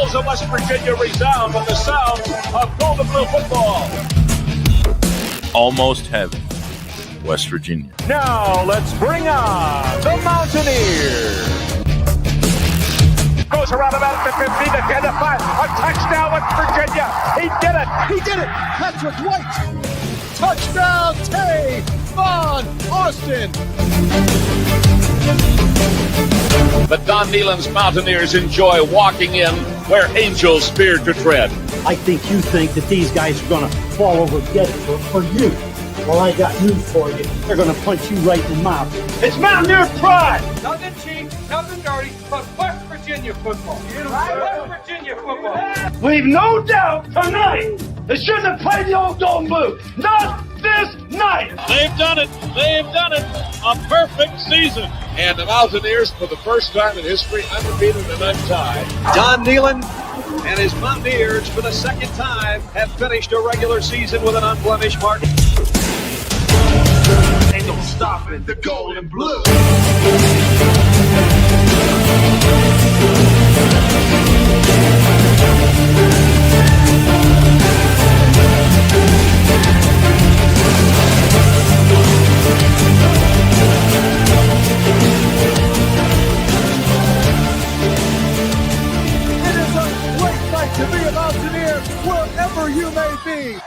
halls of West Virginia resound with the sound of Golden Blue football. Almost heaven, West Virginia. Now let's bring on the Mountaineers. Goes around about the 50, the 10, the 5. A touchdown, West Virginia. He did it. He did it. Patrick White. Touchdown, Von Austin. The Don Nehlen's Mountaineers enjoy walking in where angels fear to tread. I think you think that these guys are going to fall over dead for you. Well, I got news for you. They're going to punch you right in the mouth. It's Mountaineer pride. Nothing cheap, nothing dirty, but West Virginia football. West Virginia football. Leave no doubt tonight. They shouldn't have played the old Golden Blue. Not this night. They've done it. They've done it. A perfect season. And the Mountaineers, for the first time in history, undefeated and untied. Don Nehlen and his Mountaineers, for the second time, have finished a regular season with an unblemished mark. Ain't no stopping the Golden Blue. It is a great night to be a Mountaineer, wherever you may be.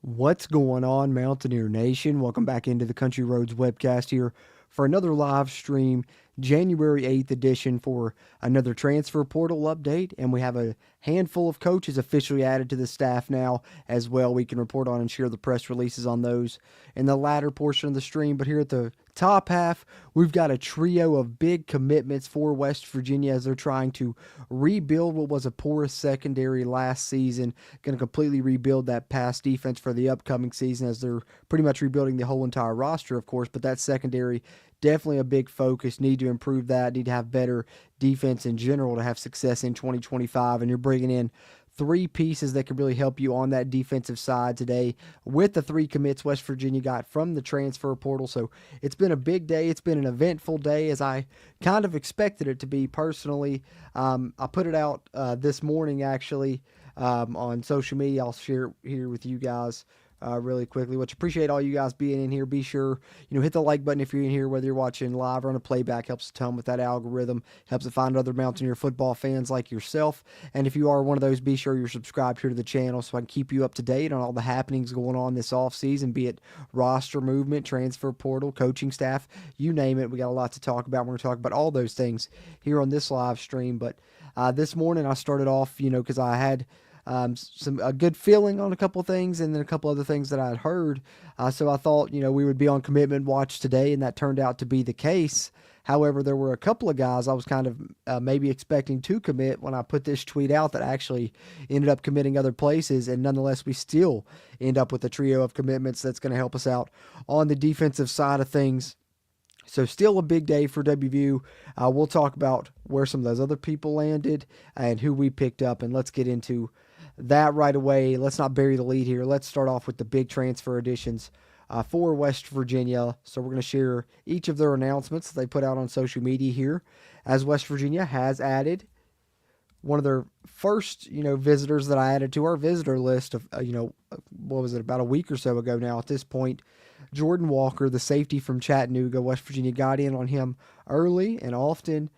What's going on, Mountaineer Nation? Welcome back into the Country Roads webcast here for another live stream, January 8th edition for another transfer portal update. And we have a handful of coaches officially added to the staff now as well. We can report on and share the press releases on those in the latter portion of the stream. But here at the top half, we've got a trio of big commitments for West Virginia as they're trying to rebuild what was a porous secondary last season. Going to completely rebuild that pass defense for the upcoming season as they're pretty much rebuilding the whole entire roster, of course. But that secondary, definitely a big focus. Need to improve that. Need to have better defense in general to have success in 2025. And you're bringing in three pieces that could really help you on that defensive side today with the three commits West Virginia got from the transfer portal. So it's been a big day. It's been an eventful day as I kind of expected it to be personally. I put it out this morning actually on social media. I'll share it here with you guys really quickly, which appreciate all you guys being in here. Be sure, hit the like button if you're in here, whether you're watching live or on a playback. Helps a ton with that algorithm. Helps it find other Mountaineer football fans like yourself. And if you are one of those, be sure you're subscribed here to the channel so I can keep you up to date on all the happenings going on this offseason, be it roster movement, transfer portal, coaching staff, you name it. We got a lot to talk about. We're going to talk about all those things here on this live stream. But this morning I started off, because I had a good feeling on a couple things and then a couple other things that I had heard. So I thought, we would be on commitment watch today, and that turned out to be the case. However, there were a couple of guys I was kind of maybe expecting to commit when I put this tweet out that actually ended up committing other places, and nonetheless, we still end up with a trio of commitments that's going to help us out on the defensive side of things. So still a big day for WVU. We'll talk about where some of those other people landed and who we picked up, and let's get into that right away. Let's not bury the lead here. Let's start off with the big transfer additions for West Virginia. So we're going to share each of their announcements that they put out on social media here, as West Virginia has added one of their first, visitors that I added to our visitor list of, what was it, about a week or so ago now at this point. Jordan Walker, the safety from Chattanooga. West Virginia got in on him early and often,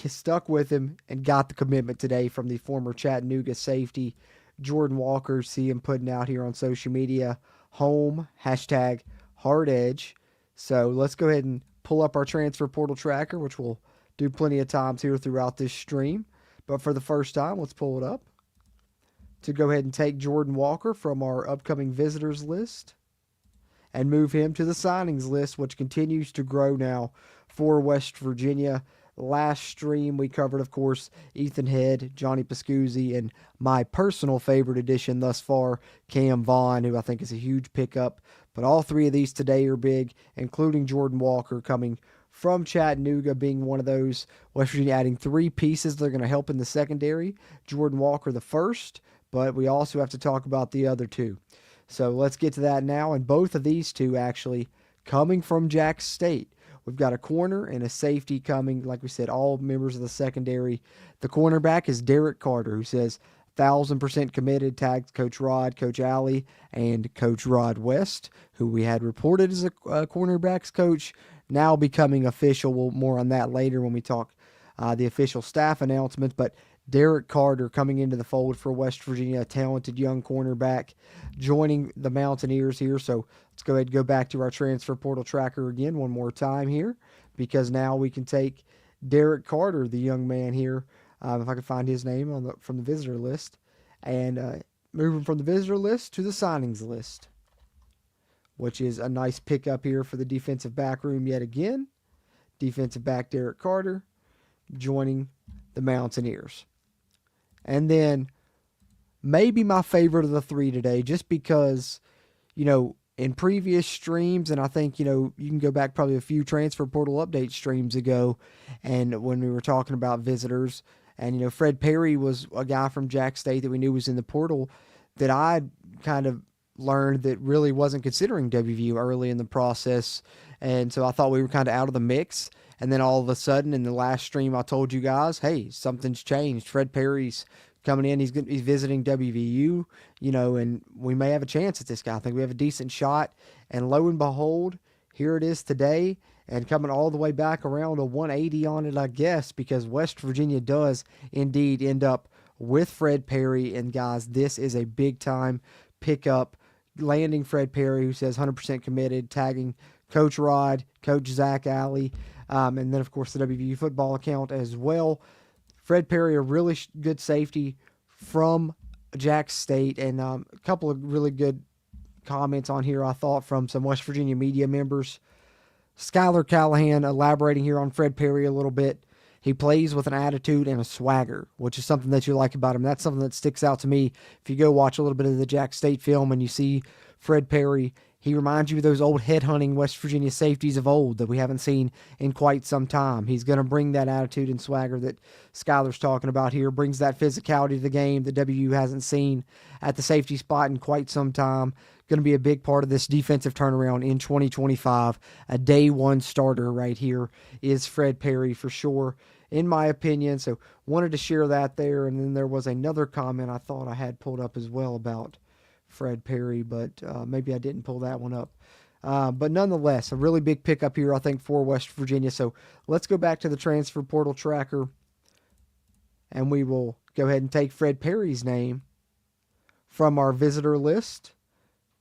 stuck with him, and got the commitment today from the former Chattanooga safety, Jordan Walker. See him putting out here on social media, home, #HardEdge. So let's go ahead and pull up our transfer portal tracker, which we'll do plenty of times here throughout this stream. But for the first time, let's pull it up to go ahead and take Jordan Walker from our upcoming visitors list and move him to the signings list, which continues to grow now for West Virginia. Last stream we covered, of course, Ethan Head, Johnny Pascuzzi, and my personal favorite addition thus far, Cam Vaughn, who I think is a huge pickup. But all three of these today are big, including Jordan Walker coming from Chattanooga, being one of those. West Virginia adding three pieces that are going to help in the secondary. Jordan Walker the first, but we also have to talk about the other two. So let's get to that now, and both of these two actually coming from Jack State. We've got a corner and a safety coming, like we said, all members of the secondary. The cornerback is Derek Carter, who says 1,000% committed, tagged Coach Rod, Coach Alley, and Coach Rod West, who we had reported as a cornerbacks coach, now becoming official. We'll more on that later when we talk the official staff announcements. But Derek Carter coming into the fold for West Virginia, a talented young cornerback, joining the Mountaineers here. So let's go ahead and go back to our transfer portal tracker again one more time here, because now we can take Derek Carter, the young man here, if I can find his name from the visitor list, and move him from the visitor list to the signings list, which is a nice pickup here for the defensive back room yet again. Defensive back Derek Carter joining the Mountaineers. And then maybe my favorite of the three today, just because, in previous streams, and I think, you can go back probably a few transfer portal update streams ago, and when we were talking about visitors, and, Fred Perry was a guy from Jack State that we knew was in the portal that I kind of learned that really wasn't considering WVU early in the process. And so I thought we were kind of out of the mix. And then all of a sudden in the last stream, I told you guys, hey, something's changed. Fred Perry's coming in. He's visiting WVU, and we may have a chance at this guy. I think we have a decent shot. And lo and behold, here it is today, and coming all the way back around a 180 on it, I guess, because West Virginia does indeed end up with Fred Perry. And guys, this is a big time pickup, landing Fred Perry, who says 100% committed, tagging Coach Rod, Coach Zach Alley, and then, of course, the WVU football account as well. Fred Perry, a really good safety from Jack State, and a couple of really good comments on here, I thought, from some West Virginia media members. Skylar Callahan elaborating here on Fred Perry a little bit. He plays with an attitude and a swagger, which is something that you like about him. That's something that sticks out to me. If you go watch a little bit of the Jack State film and you see Fred Perry, he reminds you of those old headhunting West Virginia safeties of old that we haven't seen in quite some time. He's going to bring that attitude and swagger that Skylar's talking about here, brings that physicality to the game that WVU hasn't seen at the safety spot in quite some time. Going to be a big part of this defensive turnaround in 2025. A day one starter right here is Fred Perry for sure, in my opinion. So wanted to share that there. And then there was another comment I thought I had pulled up as well about Fred Perry, but maybe I didn't pull that one up. But nonetheless, a really big pickup here, I think, for West Virginia. So let's go back to the transfer portal tracker, and we will go ahead and take Fred Perry's name from our visitor list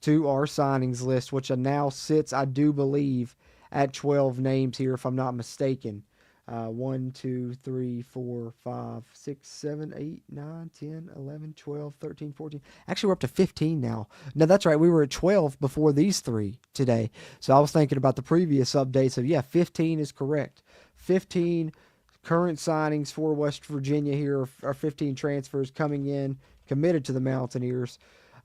to our signings list, which now sits, I do believe, at 12 names here, if I'm not mistaken. 1, 2, 3, 4, 5, 6, 7, 8, 9, 10, 11, 12, 13, 14. Actually, we're up to 15 now. No, that's right. We were at 12 before these three today. So I was thinking about the previous update. So, yeah, 15 is correct. 15 current signings for West Virginia here are 15 transfers coming in, committed to the Mountaineers.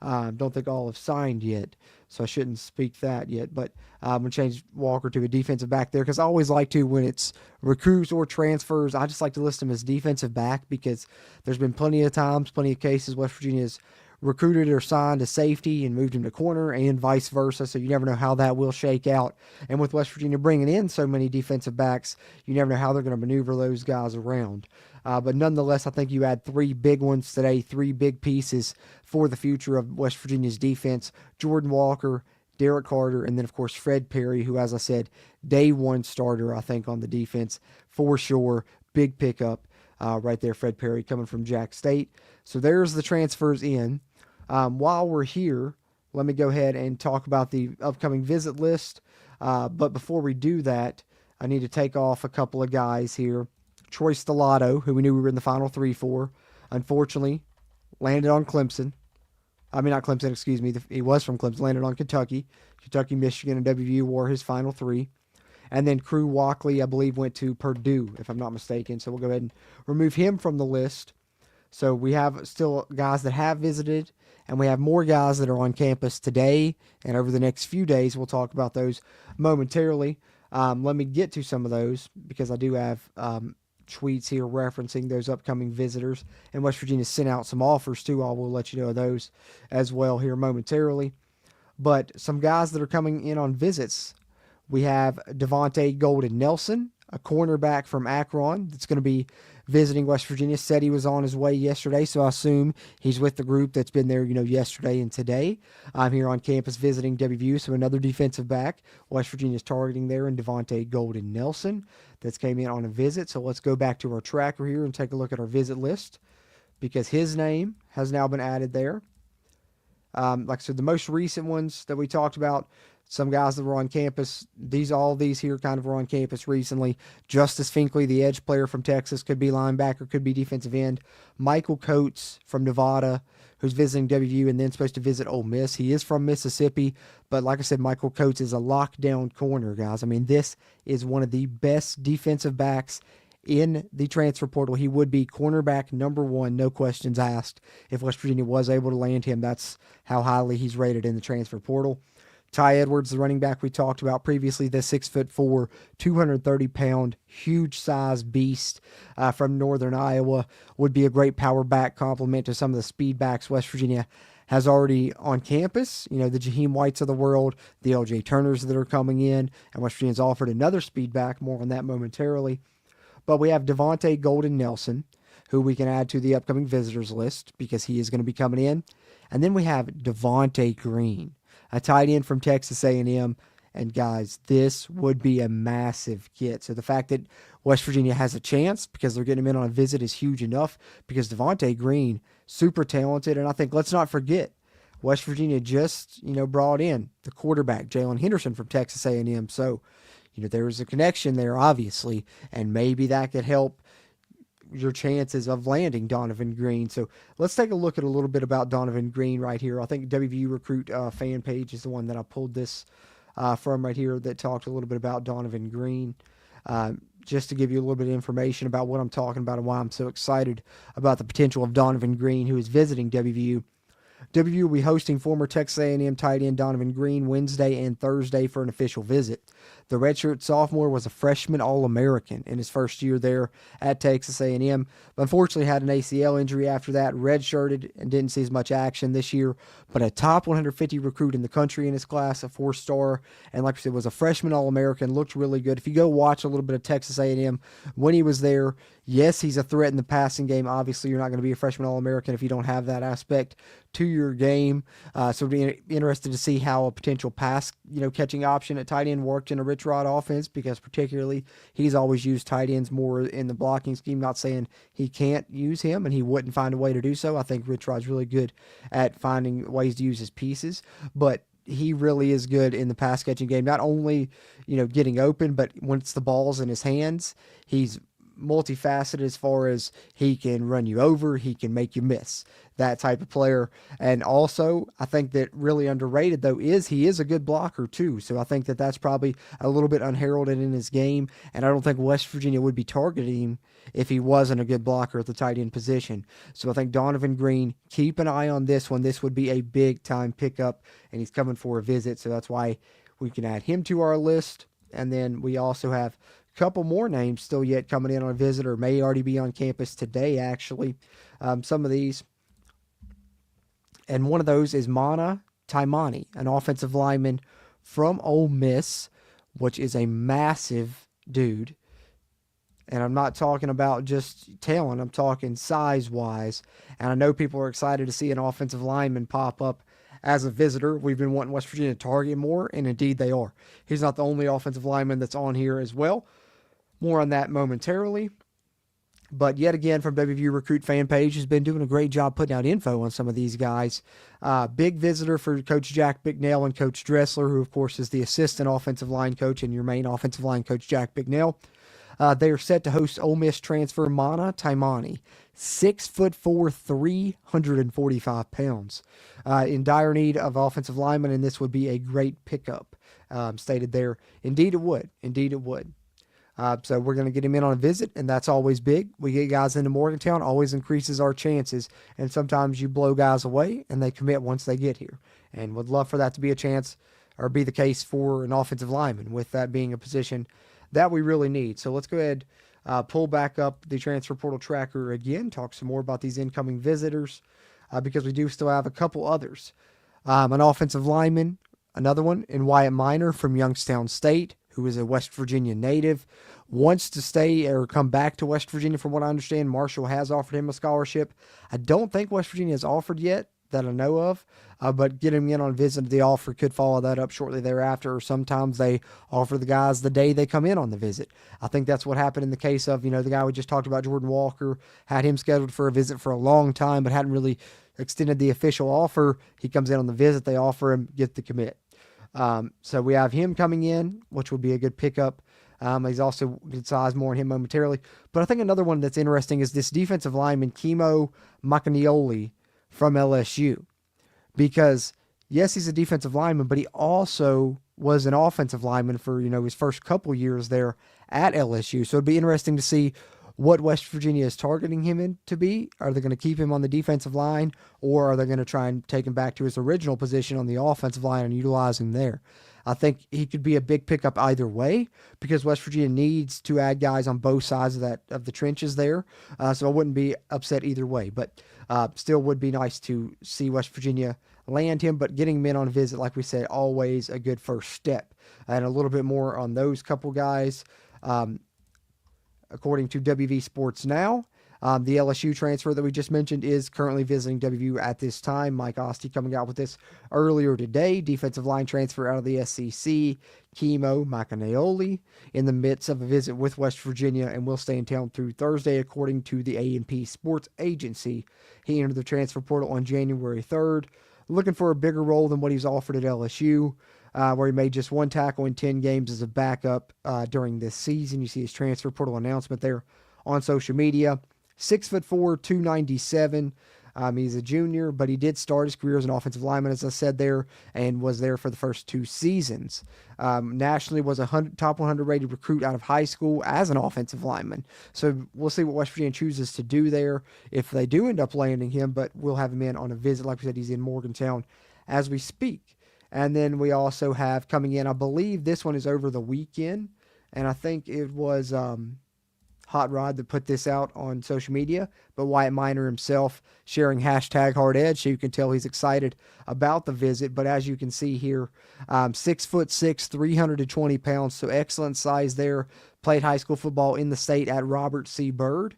Don't think all have signed yet, so I shouldn't speak that yet. But I'm going to change Walker to a defensive back there, because I always like to, when it's recruits or transfers, I just like to list them as defensive back, because there's been plenty of times, plenty of cases West Virginia's recruited or signed a safety and moved him to corner, and vice versa, so you never know how that will shake out. And with West Virginia bringing in so many defensive backs, you never know how they're going to maneuver those guys around. But nonetheless, I think you had three big ones today, three big pieces for the future of West Virginia's defense. Jordan Walker, Derek Carter, and then, of course, Fred Perry, who, as I said, day one starter, I think, on the defense for sure. Big pickup right there, Fred Perry coming from Jack State. So there's the transfers in. While we're here, let me go ahead and talk about the upcoming visit list. But before we do that, I need to take off a couple of guys here. Troy Stellato, who we knew we were in the final three for, unfortunately landed on Clemson. I mean, not Clemson, excuse me. He was from Clemson, landed on Kentucky. Kentucky, Michigan, and WVU were his final three. And then Crew Walkley, I believe, went to Purdue, if I'm not mistaken. So we'll go ahead and remove him from the list. So we have still guys that have visited, and we have more guys that are on campus today and over the next few days. We'll talk about those momentarily. Let me get to some of those, because I do have tweets here referencing those upcoming visitors, and West Virginia sent out some offers too. I will let you know of those as well here momentarily. But some guys that are coming in on visits, We have Devontae Golden Nelson, a cornerback from Akron that's going to be visiting West Virginia. Said he was on his way yesterday, so I assume he's with the group that's been there, yesterday and today. I'm here on campus visiting WVU, so another defensive back West Virginia's targeting there, and Devontae Golden Nelson that's came in on a visit. So let's go back to our tracker here and take a look at our visit list, because his name has now been added there. Like I said, the most recent ones that we talked about, some guys that were on campus, all these here kind of were on campus recently. Justice Finkley, the edge player from Texas, could be linebacker, could be defensive end. Michael Coates from Nevada, who's visiting WVU and then supposed to visit Ole Miss. He is from Mississippi, but like I said, Michael Coates is a lockdown corner, guys. I mean, this is one of the best defensive backs in the transfer portal. He would be cornerback number 1, no questions asked, if West Virginia was able to land him. That's how highly he's rated in the transfer portal. Ty Edwards, the running back we talked about previously, the 6'4", 230-pound, huge size beast from Northern Iowa, would be a great power back complement to some of the speed backs West Virginia has already on campus. The Jaheim Whites of the world, the LJ Turners that are coming in, and West Virginia's offered another speed back, more on that momentarily. But we have Devontae Golden Nelson, who we can add to the upcoming visitors list because he is going to be coming in. And then we have Devontae Green, a tight end from Texas A&M. And guys, this would be a massive get. So the fact that West Virginia has a chance because they're getting him in on a visit is huge enough, because Devontae Green, super talented. And I think, let's not forget, West Virginia just, brought in the quarterback, Jalen Henderson from Texas A&M. So, there is a connection there, obviously, and maybe that could help your chances of landing Donovan Green. So let's take a look at a little bit about Donovan Green right here. I think WVU Recruit fan page is the one that I pulled this from right here that talked a little bit about Donovan Green. Just to give you a little bit of information about what I'm talking about and why I'm so excited about the potential of Donovan Green, who is visiting WVU. WVU will be hosting former Texas A&M tight end Donovan Green Wednesday and Thursday for an official visit. The redshirt sophomore was a freshman All-American in his first year there at Texas A&M, but unfortunately had an ACL injury after that, redshirted, and didn't see as much action this year, but a top 150 recruit in the country in his class, a 4-star, and like I said, was a freshman All-American, looked really good. If you go watch a little bit of Texas A&M when he was there, yes, he's a threat in the passing game. Obviously, you're not going to be a freshman All-American if you don't have that aspect to your game. So we'll be interested to see how a potential pass, catching option at tight end worked in a Rich Rod offense, because particularly he's always used tight ends more in the blocking scheme. Not saying he can't use him and he wouldn't find a way to do so. I think Rich Rod's really good at finding ways to use his pieces, but he really is good in the pass catching game. Not only, getting open, but once the ball's in his hands, he's multifaceted as far as he can run you over, he can make you miss, that type of player. And also, I think that really underrated, though, is he is a good blocker, too. So I think that that's probably a little bit unheralded in his game, and I don't think West Virginia would be targeting him if he wasn't a good blocker at the tight end position. So I think Donovan Green, keep an eye on this one. This would be a big-time pickup, and he's coming for a visit, so that's why we can add him to our list. And then we also have couple more names still yet coming in on a visit, or may already be on campus today, actually. Some of these. And one of those is Mana Taimani, an offensive lineman from Ole Miss, which is a massive dude. And I'm not talking about just talent, I'm talking size-wise. And I know people are excited to see an offensive lineman pop up as a visitor. We've been wanting West Virginia to target more, and indeed they are. He's not the only offensive lineman that's on here as well. More on that momentarily. But yet again, from WVU Recruit fan page, has been doing a great job putting out info on some of these guys. Big visitor for Coach Jack Bicknell and Coach Dressler, who of course is the assistant offensive line coach and your main offensive line coach, Jack Bicknell. They are set to host Ole Miss transfer Mana Taimani, 6'4", 345 pounds. In dire need of offensive linemen, and this would be a great pickup, stated there. Indeed it would. Indeed it would. So we're going to get him in on a visit, and that's always big. We get guys into Morgantown, always increases our chances, and sometimes you blow guys away, and they commit once they get here. And would love for that to be a chance, or be the case for an offensive lineman, with that being a position that we really need. So let's go ahead, pull back up the transfer portal tracker again, talk some more about these incoming visitors, because we do still have a couple others. An offensive lineman, another one in Wyatt Minor from Youngstown State, who is a West Virginia native, wants to stay or come back to West Virginia. From what I understand, Marshall has offered him a scholarship. I don't think West Virginia has offered yet that I know of, but getting him in on a visit, the offer could follow that up shortly thereafter, or sometimes they offer the guys the day they come in on the visit. I think that's what happened in the case of, the guy we just talked about, Jordan Walker, had him scheduled for a visit for a long time, but hadn't really extended the official offer. He comes in on the visit, they offer him, get the commit. So we have him coming in, which would be a good pickup. He's also good size, more on him momentarily. But I think another one that's interesting is this defensive lineman, Kimo Macanioli from LSU. Because, yes, he's a defensive lineman, but he also was an offensive lineman for, his first couple years there at LSU. So it'd be interesting to see what West Virginia is targeting him in to be. Are they going to keep him on the defensive line, or are they going to try and take him back to his original position on the offensive line and utilize him there? I think he could be a big pickup either way, because West Virginia needs to add guys on both sides of the trenches there. So I wouldn't be upset either way, but still would be nice to see West Virginia land him. But getting him in on a visit, like we said, always a good first step. And a little bit more on those couple guys. According to WV Sports Now, the LSU transfer that we just mentioned is currently visiting WVU at this time. Mike Ostie coming out with this earlier today. Defensive line transfer out of the SEC, Kimo Macanioli, in the midst of a visit with West Virginia and will stay in town through Thursday, according to the A&P Sports Agency. He entered the transfer portal on January 3rd, looking for a bigger role than what he's offered at LSU. Where he made just one tackle in 10 games as a backup during this season. You see his transfer portal announcement there on social media. 6'4", 297. He's a junior, but he did start his career as an offensive lineman, as I said there, and was there for the first 2 seasons. Nationally was a top 100 rated recruit out of high school as an offensive lineman. So we'll see what West Virginia chooses to do there if they do end up landing him, but we'll have him in on a visit. Like we said, he's in Morgantown as we speak. And then we also have coming in, I believe this one is over the weekend, and I think it was Hot Rod that put this out on social media, but Wyatt Minor himself sharing hashtag Hard Edge, so you can tell he's excited about the visit. But as you can see here, 6'6", 320 pounds, so excellent size there. Played high school football in the state at Robert C. Byrd.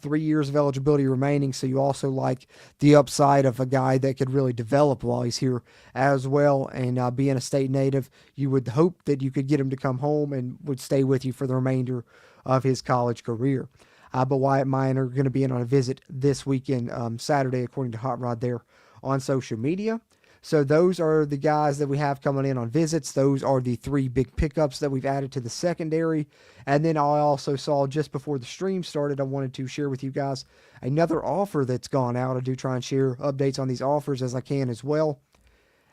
3 years of eligibility remaining, so you also like the upside of a guy that could really develop while he's here as well. And being a state native, you would hope that you could get him to come home and would stay with you for the remainder of his college career. But Wyatt Minor going to be in on a visit this weekend, Saturday, according to Hot Rod there on social media. So those are the guys that we have coming in on visits. Those are the 3 big pickups that we've added to the secondary. And then I also saw just before the stream started, I wanted to share with you guys another offer that's gone out. I do try and share updates on these offers as I can as well.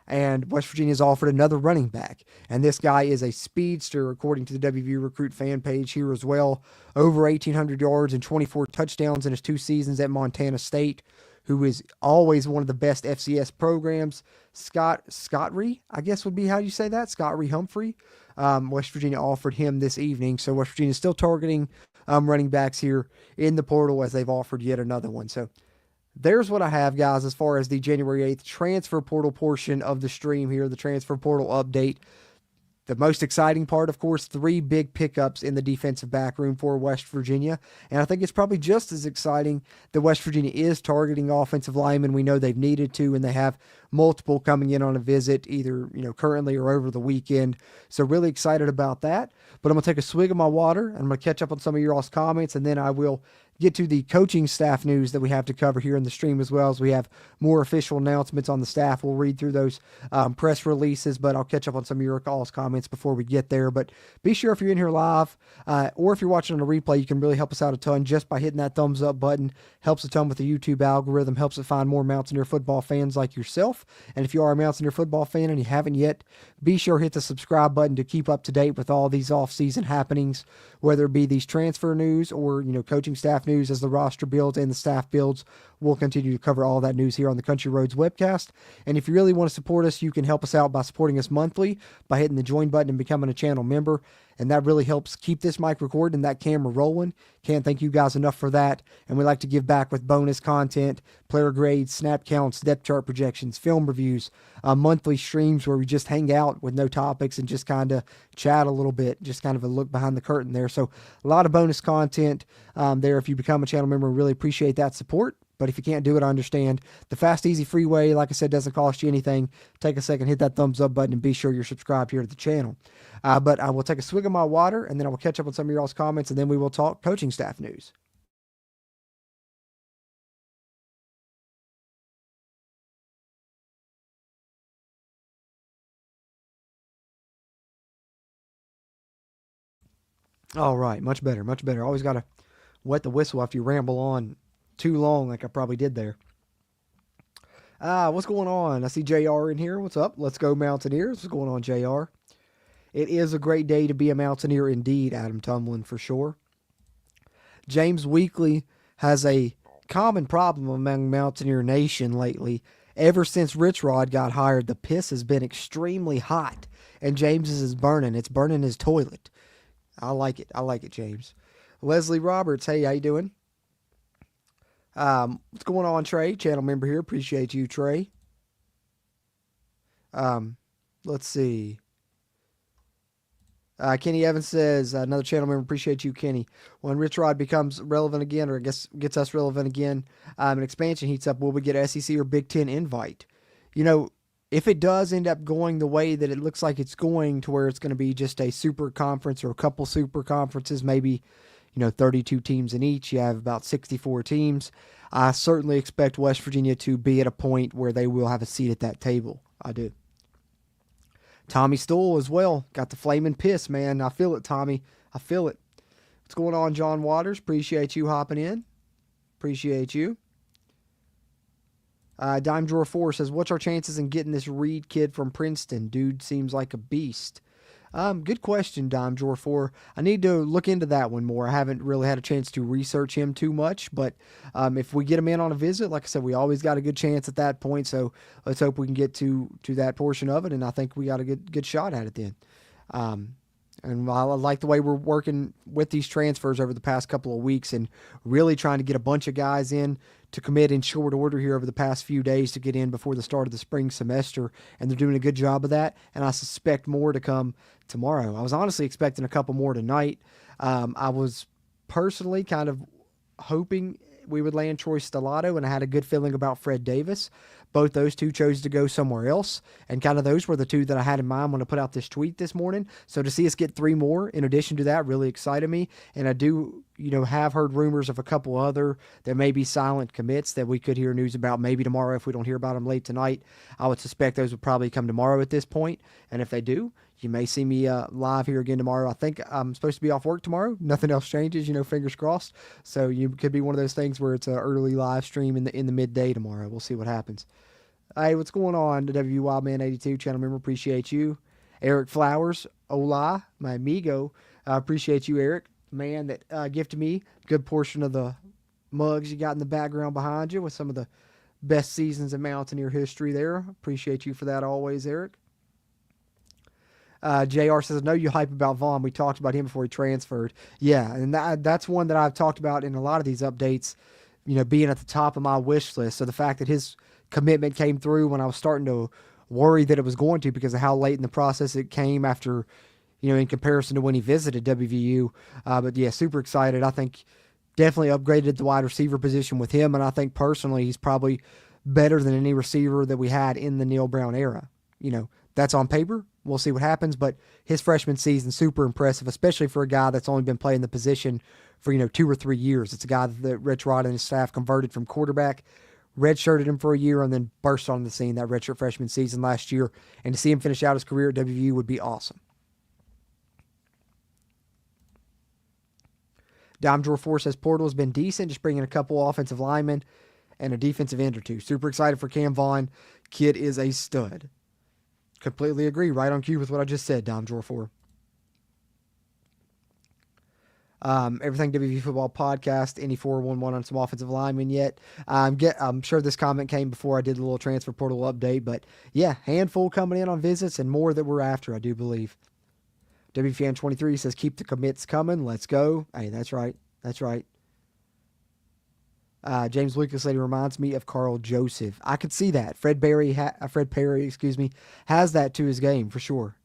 And West Virginia's offered another running back. And this guy is a speedster, according to the WVU Recruit fan page here as well. Over 1,800 yards and 24 touchdowns in his 2 seasons at Montana State, who is always one of the best FCS programs. Scottree, I guess would be how you say that, Scottree Humphrey. West Virginia offered him this evening. So West Virginia is still targeting running backs here in the portal, as they've offered yet another one. So there's what I have, guys, as far as the January 8th transfer portal portion of the stream here, the transfer portal update. The most exciting part, of course, 3 big pickups in the defensive back room for West Virginia. And I think it's probably just as exciting that West Virginia is targeting offensive linemen. We know they've needed to, and they have multiple coming in on a visit, either currently or over the weekend. So really excited about that. But I'm going to take a swig of my water, and I'm going to catch up on some of your all's comments, and then I will get to the coaching staff news that we have to cover here in the stream, as well as we have more official announcements on the staff. We'll read through those press releases, but I'll catch up on some of your all's comments before we get there. But be sure, if you're in here live or if you're watching on a replay, you can really help us out a ton just by hitting that thumbs up button. Helps a ton with the YouTube algorithm, helps it find more Mountaineer football fans like yourself. And if you are a Mountaineer football fan and you haven't yet, be sure to hit the subscribe button to keep up to date with all these off-season happenings, whether it be these transfer news or coaching staff news as the roster builds and the staff builds. We'll continue to cover all that news here on the Country Roads webcast. And if you really want to support us, you can help us out by supporting us monthly by hitting the join button and becoming a channel member. and that really helps keep this mic recording and that camera rolling. Can't thank you guys enough for that. And we like to give back with bonus content, player grades, snap counts, depth chart projections, film reviews, monthly streams where we just hang out with no topics and just kind of chat a little bit, just kind of a look behind the curtain there. So a lot of bonus content there. If you become a channel member, we really appreciate that support. But if you can't do it, I understand. The fast, easy, free way, like I said, doesn't cost you anything. Take a second, hit that thumbs up button, and be sure you're subscribed here to the channel. But I will take a swig of my water, and then I will catch up on some of y'all's comments, and then we will talk coaching staff news. All right, much better, much better. Always got to wet the whistle after you ramble on too long like I probably did there. What's going on? I see JR in here. What's up? Let's go Mountaineers. What's going on, JR? It is a great day to be a Mountaineer indeed, Adam Tumlin, for sure. James Weekly has a common problem among Mountaineer Nation lately. Ever since Rich Rod got hired, the piss has been extremely hot, and James's is burning. It's burning his toilet. I like it. I like it, James. Leslie Roberts, hey, how you doing? What's going on, Trey? Channel member here. Appreciate you, Trey. Let's see. Kenny Evans says, another channel member, appreciate you, Kenny. When Rich Rod becomes relevant again, or I guess gets us relevant again, an expansion heats up, will we get an SEC or Big Ten invite? You know, if it does end up going the way that it looks like it's going, to where it's going to be just a super conference or a couple super conferences, maybe 32 teams in each. You have about 64 teams. I certainly expect West Virginia to be at a point where they will have a seat at that table. I do. Tommy Stoll as well. Got the flaming piss, man. I feel it, Tommy. I feel it. What's going on, John Waters? Appreciate you hopping in. Appreciate you. Dime Drawer 4 says, what's our chances in getting this Reed kid from Princeton? Dude seems like a beast. Good question, Dime Drawer 4. I need to look into that one more. I haven't really had a chance to research him too much, but if we get him in on a visit, like I said, we always got a good chance at that point, so let's hope we can get to that portion of it, and I think we got a good shot at it then. And I like the way we're working with these transfers over the past couple of weeks and really trying to get a bunch of guys in to commit in short order here over the past few days to get in before the start of the spring semester. And they're doing a good job of that. And I suspect more to come tomorrow. I was honestly expecting a couple more tonight. I was personally kind of hoping we would land Troy Stellato, and I had a good feeling about Fred Davis. Both those two chose to go somewhere else, and kind of those were the two that I had in mind when I put out this tweet this morning. So to see us get 3 more in addition to that really excited me, and I do, have heard rumors of a couple other that may be silent commits that we could hear news about maybe tomorrow. If we don't hear about them late tonight, I would suspect those would probably come tomorrow at this point, and if they do, you may see me live here again tomorrow. I think I'm supposed to be off work tomorrow. Nothing else changes, fingers crossed. So you could be one of those things where it's an early live stream in the midday tomorrow. We'll see what happens. Hey, what's going on? The WVU Wildman 82 channel member, appreciate you. Eric Flowers, hola, my amigo. Appreciate you, Eric. Man that gifted me a good portion of the mugs you got in the background behind you with some of the best seasons in Mountaineer history there. Appreciate you for that always, Eric. JR says, I know you hype about Vaughn. We talked about him before he transferred. Yeah, and that's one that I've talked about in a lot of these updates, being at the top of my wish list. So the fact that his commitment came through when I was starting to worry that it was going to because of how late in the process it came after, in comparison to when he visited WVU. But yeah, super excited. I think definitely upgraded the wide receiver position with him, and I think personally he's probably better than any receiver that we had in the Neil Brown era. That's on paper. We'll see what happens, but his freshman season, super impressive, especially for a guy that's only been playing the position for, 2 or 3 years. It's a guy that Rich Rod and his staff converted from quarterback, redshirted him for a year, and then burst on the scene that redshirt freshman season last year. And to see him finish out his career at WVU would be awesome. Dime Drawer 4 says Portal has been decent, just bringing a couple offensive linemen and a defensive end or two. Super excited for Cam Vaughn. Kid is a stud. Completely agree. Right on cue with what I just said, Dime Drawer 4. Everything WVU Football Podcast, any 411 on some offensive linemen yet. I'm sure this comment came before I did the little transfer portal update, but yeah, handful coming in on visits and more that we're after, I do believe. WFan 23 says, keep the commits coming. Let's go. Hey, that's right. That's right. James Lucas lady reminds me of Carl Joseph. I could see that. Fred Perry, has that to his game for sure.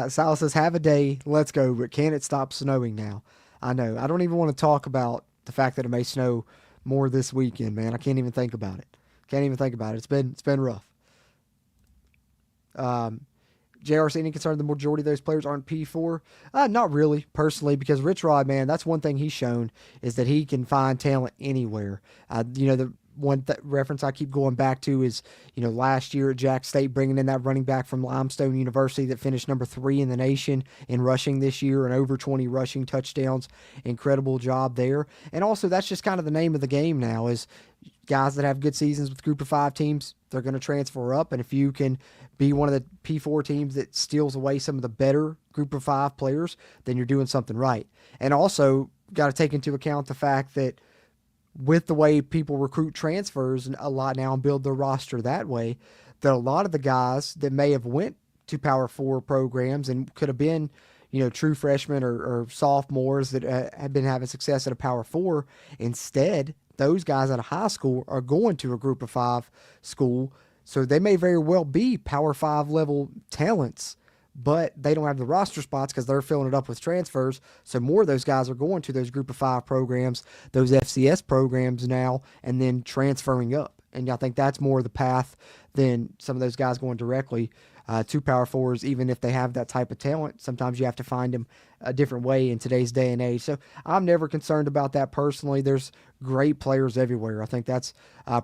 Silas says, have a day. Let's go. But can it stop snowing now? I know. I don't even want to talk about the fact that it may snow more this weekend, man. I can't even think about it. It's been rough. JR, any concern the majority of those players aren't P4? Not really, personally, because Rich Rod, man, that's one thing he's shown is that he can find talent anywhere. The one reference I keep going back to is, last year at Jack State, bringing in that running back from Limestone University that finished number 3 in the nation in rushing this year and over 20 rushing touchdowns. Incredible job there. And also, that's just kind of the name of the game now is guys that have good seasons with group of 5 teams, they're going to transfer up. And if you can be one of the P4 teams that steals away some of the better group of 5 players, then you're doing something right. And also got to take into account the fact that with the way people recruit transfers a lot now and build their roster that way, that a lot of the guys that may have went to Power 4 programs and could have been, true freshmen or sophomores that have been having success at a Power 4, instead, those guys out of high school are going to a group of 5 school. So they may very well be Power 5 level talents, but they don't have the roster spots because they're filling it up with transfers. So more of those guys are going to those group of 5 programs, those FCS programs now, and then transferring up. And I think that's more the path than some of those guys going directly to Power 4s, even if they have that type of talent. Sometimes you have to find them a different way in today's day and age. So I'm never concerned about that personally. There's great players everywhere. I think that's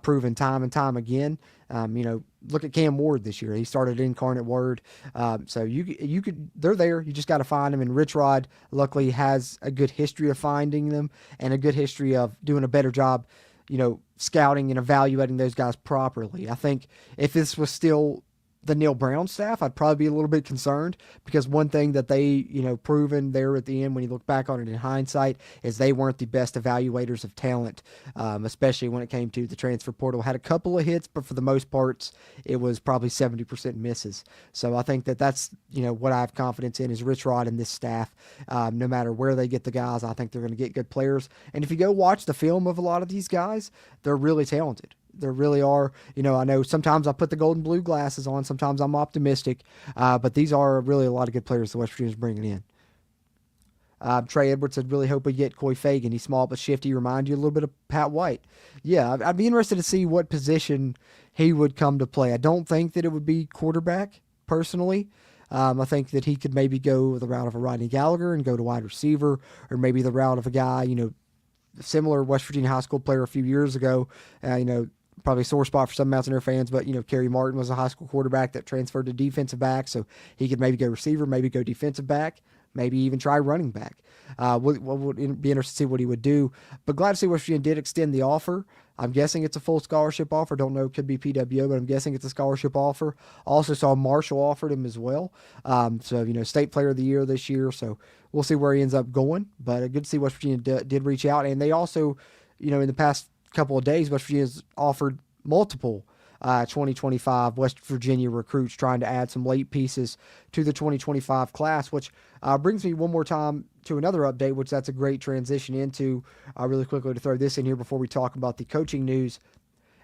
proven time and time again. Look at Cam Ward this year. He started Incarnate Word. So you could, they're there. You just got to find them. And Rich Rod luckily has a good history of finding them and a good history of doing a better job, scouting and evaluating those guys properly. I think if this was still the Neil Brown staff, I'd probably be a little bit concerned because one thing that they, proven there at the end when you look back on it in hindsight is they weren't the best evaluators of talent, especially when it came to the transfer portal. Had a couple of hits, but for the most parts, it was probably 70% misses. So I think that's, what I have confidence in is Rich Rod and this staff. No matter where they get the guys, I think they're going to get good players. And if you go watch the film of a lot of these guys, they're really talented. There really are. I know sometimes I put the gold and blue glasses on. Sometimes I'm optimistic. But these are really a lot of good players the West Virginia's bringing in. Trey Edwards said, really hope we get Coy Fagan. He's small but shifty. Remind you a little bit of Pat White. Yeah, I'd be interested to see what position he would come to play. I don't think that it would be quarterback, personally. I think that he could maybe go the route of a Rodney Gallagher and go to wide receiver, or maybe the route of a guy, similar West Virginia high school player a few years ago, probably a sore spot for some Mountaineer fans, but, Kerry Martin was a high school quarterback that transferred to defensive back, so he could maybe go receiver, maybe go defensive back, maybe even try running back. Would be interested to see what he would do, but glad to see West Virginia did extend the offer. I'm guessing it's a full scholarship offer. Don't know, it could be PWO, but I'm guessing it's a scholarship offer. Also saw Marshall offered him as well. So, state player of the year this year, so we'll see where he ends up going, but good to see West Virginia did reach out, and they also, in the past couple of days, West Virginia's offered multiple 2025 West Virginia recruits, trying to add some late pieces to the 2025 class, which brings me one more time to another update, which that's a great transition into really quickly to throw this in here before we talk about the coaching news.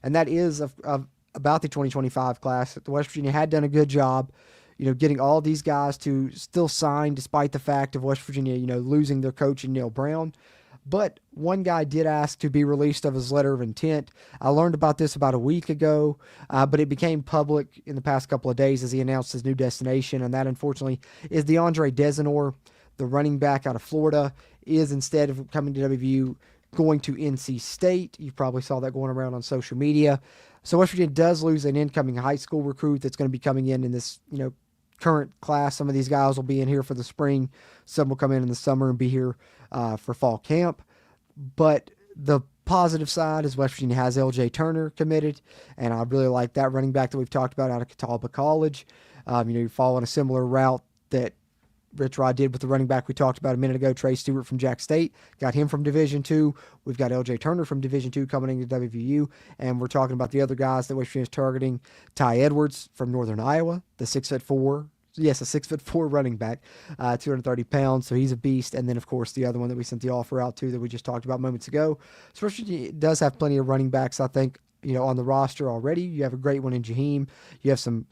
And that is about the 2025 class. The West Virginia had done a good job, getting all these guys to still sign despite the fact of West Virginia, losing their coach in Neil Brown. But one guy did ask to be released of his letter of intent. I learned about this about a week ago, but it became public in the past couple of days as he announced his new destination, and that, unfortunately, is DeAndre Desenor, the running back out of Florida, is, instead of coming to WVU, going to NC State. You probably saw that going around on social media. So West Virginia does lose an incoming high school recruit that's going to be coming in this, current class. Some of these guys will be in here for the spring. Some will come in the summer and be here for fall camp. But the positive side is West Virginia has LJ Turner committed, and I really like that running back that we've talked about out of Catawba College. You're following a similar route that Rich Rod did with the running back we talked about a minute ago, Trey Stewart from Jack State. Got him from Division II. We've got LJ Turner from Division II coming into WVU, and we're talking about the other guys that West Virginia is targeting. Ty Edwards from Northern Iowa, the 6'4", Yes, a 6'4" running back, 230 pounds. So he's a beast. And then, of course, the other one that we sent the offer out to that we just talked about moments ago. So West Virginia does have plenty of running backs, I think, on the roster already. You have a great one in Jaheim. You have some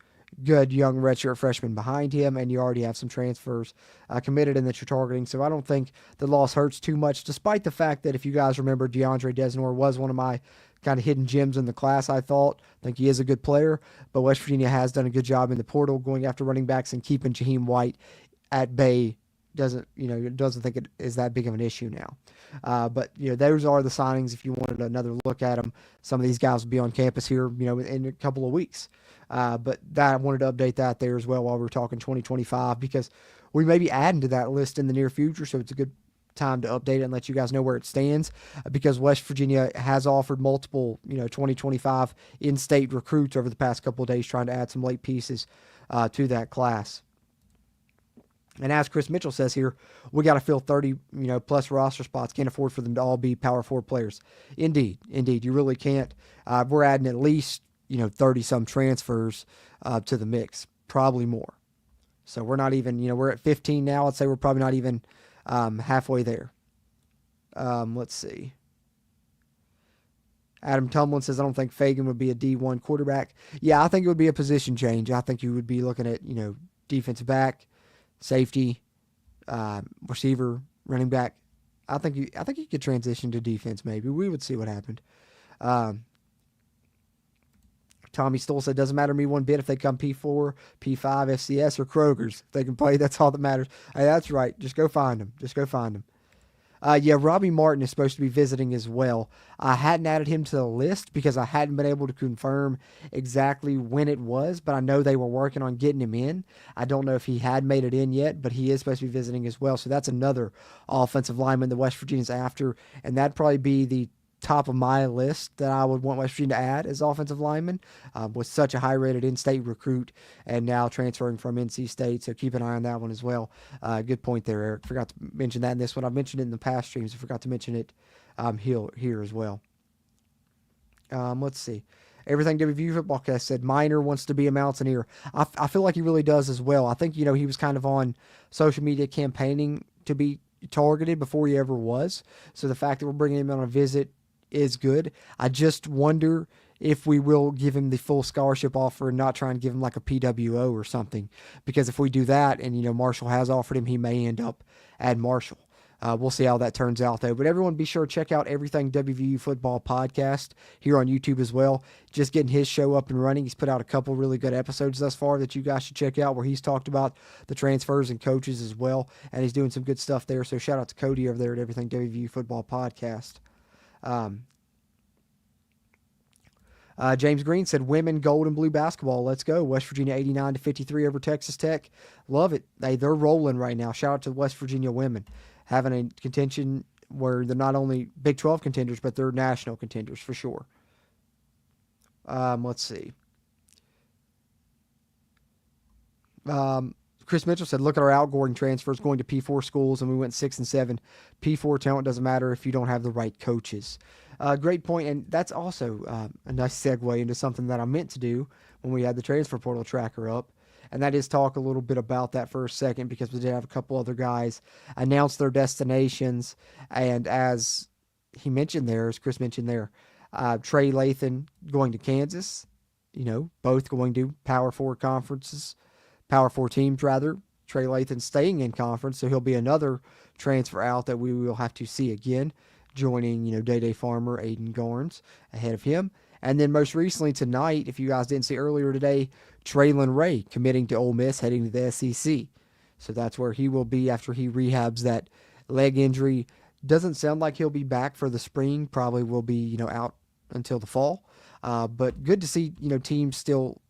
good young redshirt freshmen behind him, and you already have some transfers committed and that you're targeting. So I don't think the loss hurts too much, despite the fact that if you guys remember, DeAndre Desnor was one of my kind of hidden gems in the class, I thought. I think he is a good player, but West Virginia has done a good job in the portal going after running backs and keeping Jaheim White at bay. Doesn't think it is that big of an issue now. But those are the signings. If you wanted another look at them, some of these guys will be on campus here, in a couple of weeks. But I wanted to update that there as well while we're talking 2025, because we may be adding to that list in the near future. So it's a good time to update it and let you guys know where it stands, because West Virginia has offered multiple, 2025 in-state recruits over the past couple of days, trying to add some late pieces to that class. And as Chris Mitchell says here, we got to fill 30, plus roster spots. Can't afford for them to all be Power 4 players. Indeed, you really can't. We're adding at least, 30-some transfers to the mix, probably more. So we're not even, we're at 15 now. I'd say we're probably not even halfway there. Let's see. Adam Tumlin says, I don't think Fagan would be a D1 quarterback. Yeah, I think it would be a position change. I think you would be looking at, defensive back, safety, receiver, running back. I think you could transition to defense. Maybe we would see what happened. Tommy Stoll said, doesn't matter to me one bit if they come P4, P5, FCS, or Kroger's. If they can play, that's all that matters. Hey, that's right. Just go find them. Yeah, Robbie Martin is supposed to be visiting as well. I hadn't added him to the list because I hadn't been able to confirm exactly when it was, but I know they were working on getting him in. I don't know if he had made it in yet, but he is supposed to be visiting as well. So that's another offensive lineman that West Virginia's after, and that'd probably be the top of my list that I would want West Virginia to add as offensive lineman, with such a high-rated in-state recruit and now transferring from NC State. So keep an eye on that one as well. Good point there, Eric. Forgot to mention that in this one. I've mentioned it in the past streams. I forgot to mention it here as well. Let's see. Everything WVU Footballcast said, Minor wants to be a Mountaineer. I feel like he really does as well. I think, he was kind of on social media campaigning to be targeted before he ever was. So the fact that we're bringing him on a visit is good. I just wonder if we will give him the full scholarship offer and not try and give him like a PWO or something, because if we do that and Marshall has offered him, he may end up at Marshall. We'll see how that turns out though. But everyone, be sure to check out Everything WVU Football podcast here on YouTube as well. Just getting his show up and running. He's put out a couple really good episodes thus far that you guys should check out, where he's talked about the transfers and coaches as well, and he's doing some good stuff there. So shout out to Cody over there at Everything WVU Football podcast. James Green said, women gold and blue basketball. Let's go. West Virginia 89-53 over Texas Tech. Love it. They're rolling right now. Shout out to West Virginia women having a contention where they're not only Big 12 contenders, but they're national contenders for sure. Let's see. Chris Mitchell said, look at our outgoing transfers going to P4 schools, and we went 6 and 7. P4 talent doesn't matter if you don't have the right coaches. Great point, and that's also a nice segue into something that I meant to do when we had the transfer portal tracker up, and that is talk a little bit about that for a second, because we did have a couple other guys announce their destinations, and as he mentioned there, as Chris mentioned there, Trey Lathan going to Kansas, both going to Power 4 conferences, Power 4 teams rather. Trey Lathan staying in conference, so he'll be another transfer out that we will have to see again, joining, Day Farmer, Aiden Garnes ahead of him. And then most recently tonight, if you guys didn't see earlier today, Traylon Ray committing to Ole Miss, heading to the SEC. So that's where he will be after he rehabs that leg injury. Doesn't sound like he'll be back for the spring. Probably will be, out until the fall. But good to see, teams still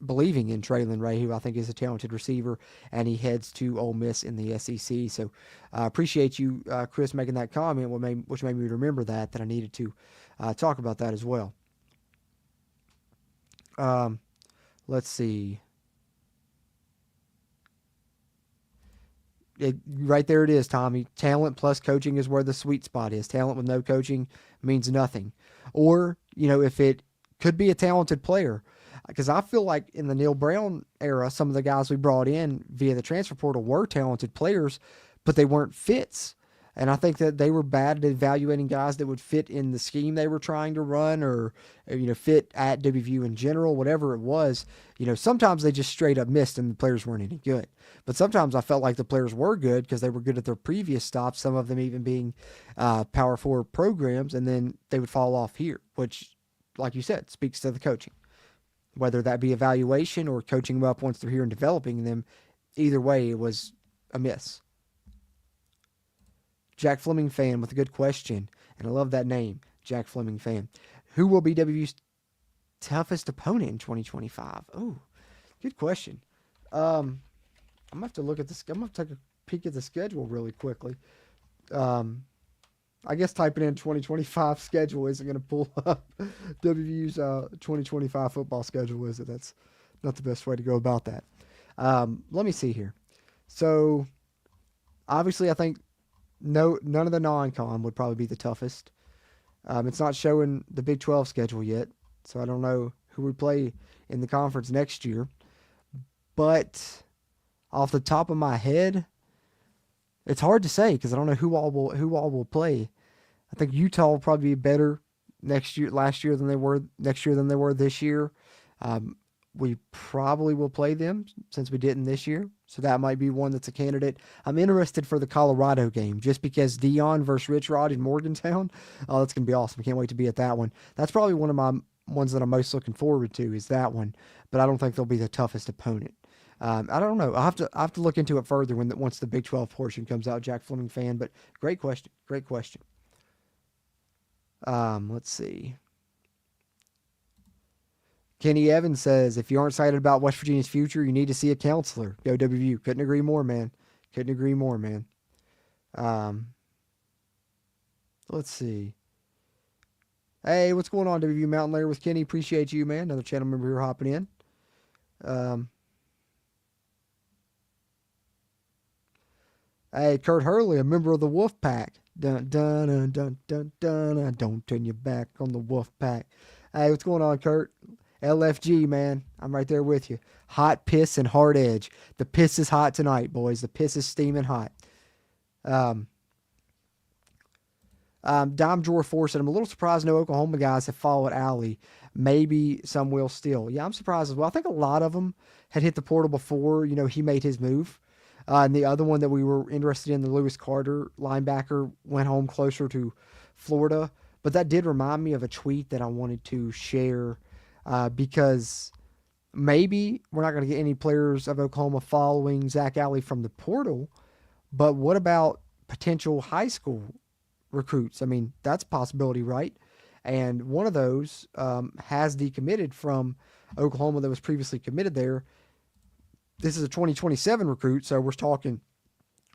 believing in Traylon Ray, who I think is a talented receiver, and he heads to Ole Miss in the SEC. So appreciate you, Chris, making that comment, which made me remember that I needed to talk about that as well. Let's see. Right there it is, Tommy. Talent plus coaching is where the sweet spot is. Talent with no coaching means nothing. Or, if it could be a talented player, because I feel like in the Neil Brown era, some of the guys we brought in via the transfer portal were talented players, but they weren't fits. And I think that they were bad at evaluating guys that would fit in the scheme they were trying to run, or fit at WVU in general, whatever it was. Sometimes they just straight up missed and the players weren't any good. But sometimes I felt like the players were good because they were good at their previous stops, some of them even being Power 4 programs, and then they would fall off here, which, like you said, speaks to the coaching. Whether that be evaluation or coaching them up once they're here and developing them, either way, it was a miss. Jack Fleming fan with a good question, and I love that name, Jack Fleming fan. Who will be WVU's toughest opponent in 2025? Oh, good question. I'm gonna have to look at this. I'm gonna take a peek at the schedule really quickly. I guess typing in 2025 schedule isn't gonna pull up WVU's 2025 football schedule, is it? That's not the best way to go about that. Let me see here. So, obviously, I think none of the non-con would probably be the toughest. It's not showing the Big 12 schedule yet, so I don't know who we play in the conference next year. But off the top of my head, it's hard to say because I don't know who all will play. I think Utah will probably be better last year than they were this year. We probably will play them since we didn't this year. So that might be one that's a candidate. I'm interested for the Colorado game just because Dion versus Rich Rod in Morgantown. Oh, that's going to be awesome. Can't wait to be at that one. That's probably one of my ones that I'm most looking forward to is that one. But I don't think they'll be the toughest opponent. I don't know. I'll have to look into it further once the Big 12 portion comes out, Jack Fleming fan. But great question. Great question. Let's see. Kenny Evans says, if you aren't excited about West Virginia's future, you need to see a counselor. Go WVU. Couldn't agree more, man. Couldn't agree more, man. Let's see. Hey, what's going on, WVU Mountain Layer with Kenny? Appreciate you, man. Another channel member here hopping in. Hey, Kurt Hurley, a member of the Wolf Pack. Dun, dun, dun, dun, dun, dun, dun. Don't turn your back on the Wolf Pack. Hey, what's going on, Kurt? LFG, man. I'm right there with you. Hot piss and hard edge. The piss is hot tonight, boys. The piss is steaming hot. Dime Drawer 4 said, I'm a little surprised no Oklahoma guys have followed Alley. Maybe some will still. Yeah, I'm surprised as well. I think a lot of them had hit the portal before, he made his move. And the other one that we were interested in, the Lewis Carter linebacker, went home closer to Florida. But that did remind me of a tweet that I wanted to share because maybe we're not going to get any players of Oklahoma following Zach Alley from the portal. But what about potential high school recruits? I mean, that's a possibility, right? And one of those has decommitted from Oklahoma that was previously committed there. This is a 2027 recruit, so we're talking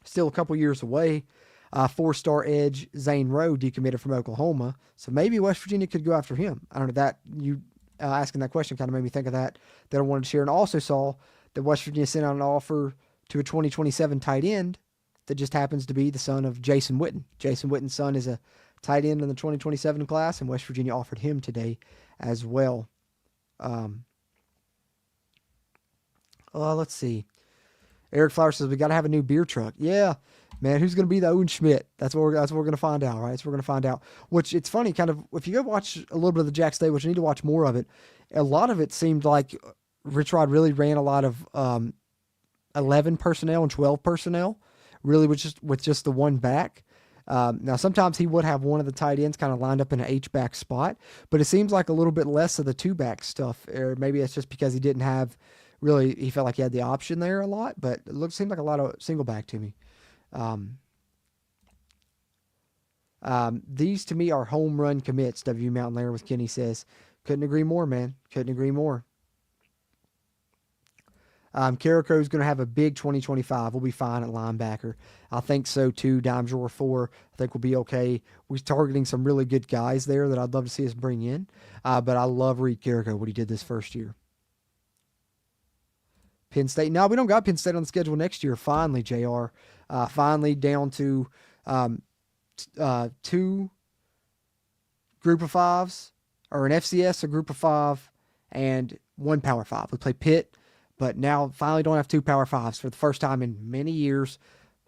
still a couple years away. 4-star edge Zane Rowe decommitted from Oklahoma, so maybe West Virginia could go after him. I don't know, that you asking that question kind of made me think of that I wanted to share. And also saw that West Virginia sent out an offer to a 2027 tight end that just happens to be the son of Jason Witten. Jason Witten's son is a tight end in the 2027 class, and West Virginia offered him today as well. Let's see. Eric Flower says we got to have a new beer truck. Yeah, man. Who's going to be the Owen Schmidt? That's what we're going to find out, right? So we're going to find out. Which it's funny, kind of. If you go watch a little bit of the Jack Stay, which you need to watch more of it. A lot of it seemed like Rich Rod really ran a lot of 11 personnel and 12 personnel, really with just the one back. Now sometimes he would have one of the tight ends kind of lined up in an H-back spot, but it seems like a little bit less of the 2-back stuff. Or maybe it's just because he didn't have. Really, he felt like he had the option there a lot, but it seemed like a lot of single back to me. These to me are home run commits, W Mountain Lair with Kenny says. Couldn't agree more, man. Couldn't agree more. Carrico's going to have a big 2025. We'll be fine at linebacker. I think so too. Dime Drawer 4, I think we'll be okay. We're targeting some really good guys there that I'd love to see us bring in. But I love Reed Carrico, what he did this first year. Penn State. No, we don't got Penn State on the schedule next year. Finally, JR. Finally down to 2 group of 5s, or an FCS, a group of 5, and one Power 5. We play Pitt, but now finally don't have 2 Power 5s for the first time in many years.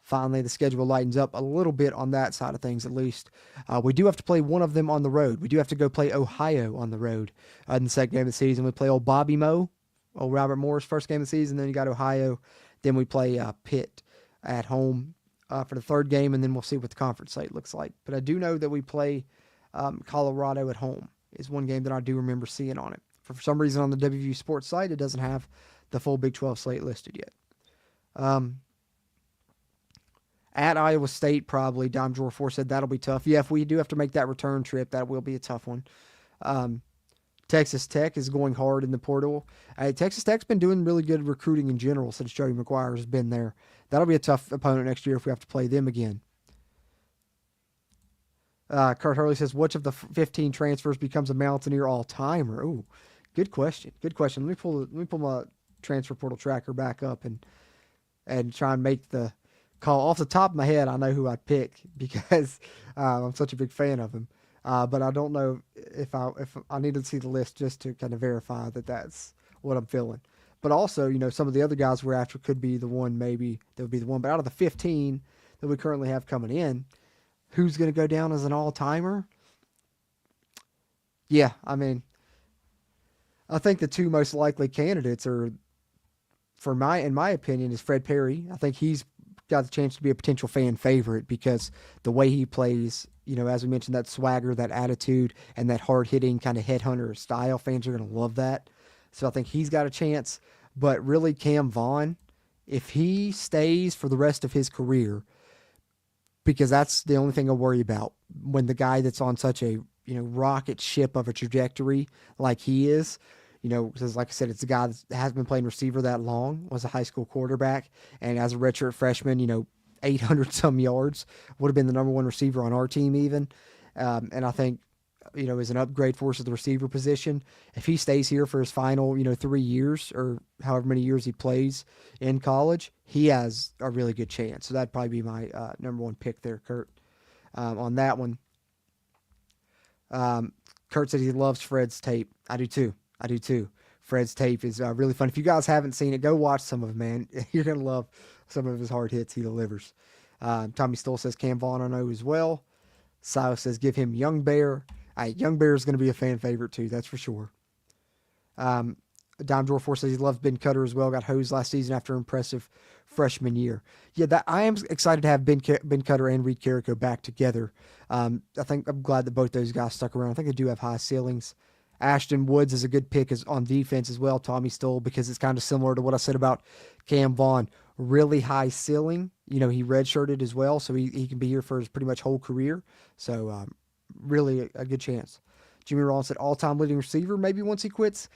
Finally, the schedule lightens up a little bit on that side of things, at least. We do have to play one of them on the road. We do have to go play Ohio on the road in the second game of the season. We play old Bobby Moe, old Robert Morris, first game of the season. Then you got Ohio. Then we play Pitt at home for the third game, and then we'll see what the conference slate looks like. But I do know that we play Colorado at home is one game that I do remember seeing on it. For some reason on the WVU Sports site, it doesn't have the full Big 12 slate listed yet. At Iowa State, probably, Dom Drawer 4 said that'll be tough. Yeah, if we do have to make that return trip, that will be a tough one. Texas Tech is going hard in the portal. Texas Tech's been doing really good recruiting in general since Joey McGuire has been there. That'll be a tough opponent next year if we have to play them again. Kurt Hurley says, which of the 15 transfers becomes a Mountaineer all-timer? Ooh, good question. Good question. Let me pull my transfer portal tracker back up and try and make the call. Off the top of my head, I know who I'd pick because I'm such a big fan of him. But I don't know if I need to see the list just to kind of verify that that's what I'm feeling. But also, some of the other guys we're after could be the one, maybe that would be the one. But out of the 15 that we currently have coming in, who's going to go down as an all-timer? Yeah, I mean, I think the 2 most likely candidates are, in my opinion, is Fred Perry. I think he's got the chance to be a potential fan favorite because the way he plays, as we mentioned, that swagger, that attitude, and that hard-hitting kind of headhunter style, fans are going to love that. So I think he's got a chance. But really, Cam Vaughn, if he stays for the rest of his career, because that's the only thing I worry about when the guy that's on such a rocket ship of a trajectory like he is, because like I said, it's a guy that hasn't been playing receiver that long, was a high school quarterback, and as a redshirt freshman, 800 some yards, would have been the number 1 receiver on our team even. And I think, is an upgrade for us at the receiver position. If he stays here for his final, 3 years or however many years he plays in college, he has a really good chance. So that'd probably be my number 1 pick there, Kurt, on that one. Kurt said he loves Fred's tape. I do too. Fred's tape is really fun. If you guys haven't seen it, go watch some of it, man. You're going to love some of his hard hits he delivers. Tommy Stoll says Cam Vaughn I know as well. Silas says give him Young Bear. Young Bear is going to be a fan favorite too, that's for sure. Dime Drawer 4 says he loves Ben Cutter as well. Got hosed last season after an impressive freshman year. Yeah, I am excited to have Ben Cutter and Reed Carrico back together. I'm glad that both those guys stuck around. I think they do have high ceilings. Ashton Woods is a good pick on defense as well, Tommy Stoll, because it's kind of similar to what I said about Cam Vaughn. Really high ceiling. He redshirted as well, so he can be here for his pretty much whole career. So really a good chance. Jimmy Rollins said all-time leading receiver maybe once he quits.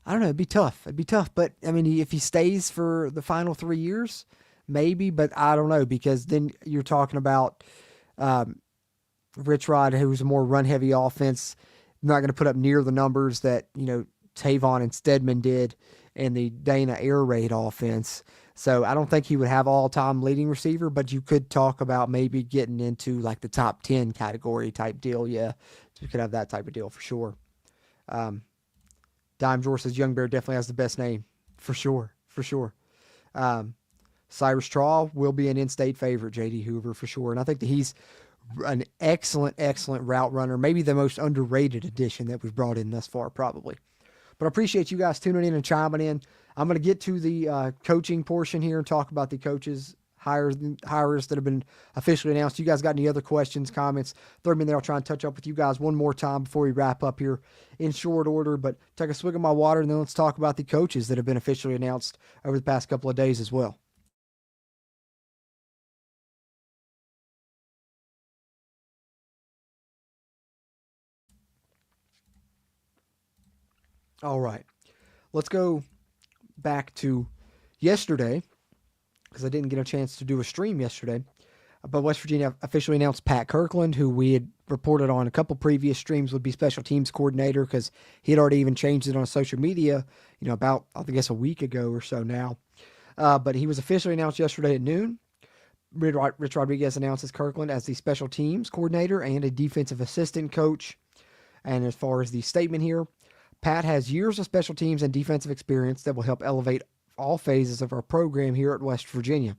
I don't know. It'd be tough. But, I mean, if he stays for the final 3 years, maybe. But I don't know because then you're talking about Rich Rod, who's a more run-heavy offense, not going to put up near the numbers that, Tavon and Stedman did in the Dana air raid offense. So I don't think he would have all-time leading receiver, but you could talk about maybe getting into like the top 10 category type deal. Yeah, you could have that type of deal for sure. Dime Drawer says Young Bear definitely has the best name. For sure. Cyrus Traw will be an in-state favorite, J.D. Hoover, for sure. And I think that he's an excellent route runner, maybe the most underrated addition that we've brought in thus far, probably. But I appreciate you guys tuning in and chiming in. I'm going to get to the coaching portion here and talk about the coaches hires that have been officially announced. You guys got any other questions, comments? Throw them in there. I'll try and touch up with you guys one more time before we wrap up here in short order. But take a swig of my water, and then let's talk about the coaches that have been officially announced over the past couple of days as well. All right, let's go back to yesterday because I didn't get a chance to do a stream yesterday. But West Virginia officially announced Pat Kirkland, who we had reported on a couple previous streams would be special teams coordinator because he had already even changed it on social media, about, I guess, a week ago or so now. But he was officially announced yesterday at noon. Rich Rodriguez announces Kirkland as the special teams coordinator and a defensive assistant coach. And as far as the statement here, Pat has years of special teams and defensive experience that will help elevate all phases of our program here at West Virginia.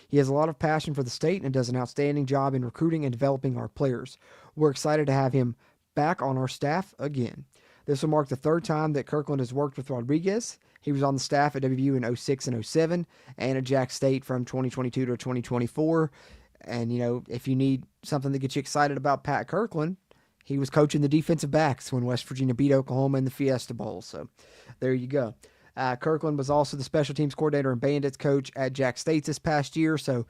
He has a lot of passion for the state and does an outstanding job in recruiting and developing our players. We're excited to have him back on our staff again. This will mark the third time that Kirkland has worked with Rodriguez. He was on the staff at WVU in 06 and 07 and at Jack State from 2022 to 2024. And, if you need something to get you excited about Pat Kirkland, he was coaching the defensive backs when West Virginia beat Oklahoma in the Fiesta Bowl. So there you go. Kirkland was also the special teams coordinator and bandits coach at Jack State this past year. So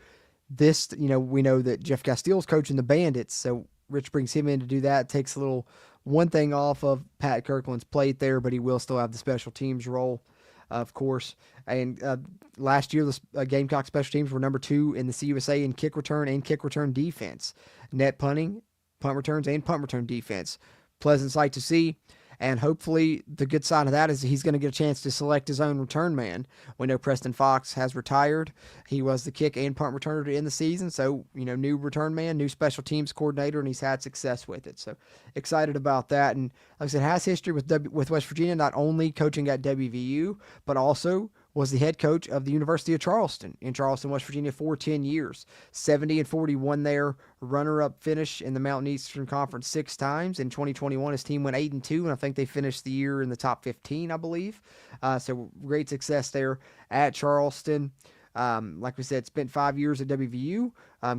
this, we know that Jeff Castile's coaching the bandits. So Rich brings him in to do that. Takes a little one thing off of Pat Kirkland's plate there, but he will still have the special teams role, of course. And last year, the Gamecock special teams were number 2 in the CUSA in kick return defense, net punting, punt returns, and punt return defense. Pleasant sight to see. And hopefully the good sign of that is he's going to get a chance to select his own return man. We know Preston Fox has retired. He was the kick and punt returner to end the season. So, new return man, new special teams coordinator, and he's had success with it. So excited about that. And like I said, has history with West Virginia, not only coaching at WVU, but also was the head coach of the University of Charleston in Charleston, West Virginia for 10 years. 70-41 there, runner-up finish in the Mountain Eastern Conference 6 times. In 2021, his team went 8-2, and I think they finished the year in the top 15, I believe. So great success there at Charleston. Like we said, spent 5 years at WVU,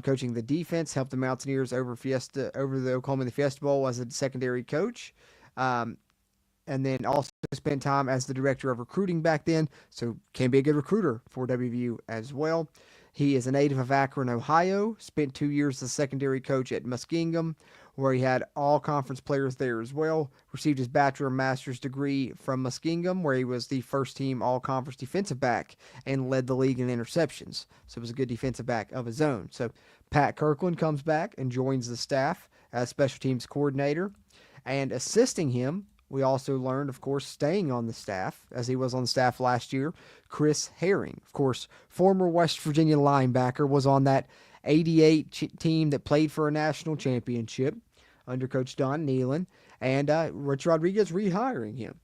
coaching the defense, helped the Mountaineers over the Oklahoma in the Fiesta Bowl as a secondary coach. And then also spent time as the director of recruiting back then, so can be a good recruiter for WVU as well. He is a native of Akron, Ohio, spent 2 years as a secondary coach at Muskingum, where he had all conference players there as well, received his bachelor and master's degree from Muskingum, where he was the first team all-conference defensive back and led the league in interceptions. So it was a good defensive back of his own. So Pat Kirkland comes back and joins the staff as special teams coordinator, and assisting him, we also learned, of course, staying on the staff, as he was on the staff last year, Chris Herring. Of course, former West Virginia linebacker, was on that 88 team that played for a national championship under Coach Don Nealon, and Rich Rodriguez rehiring him.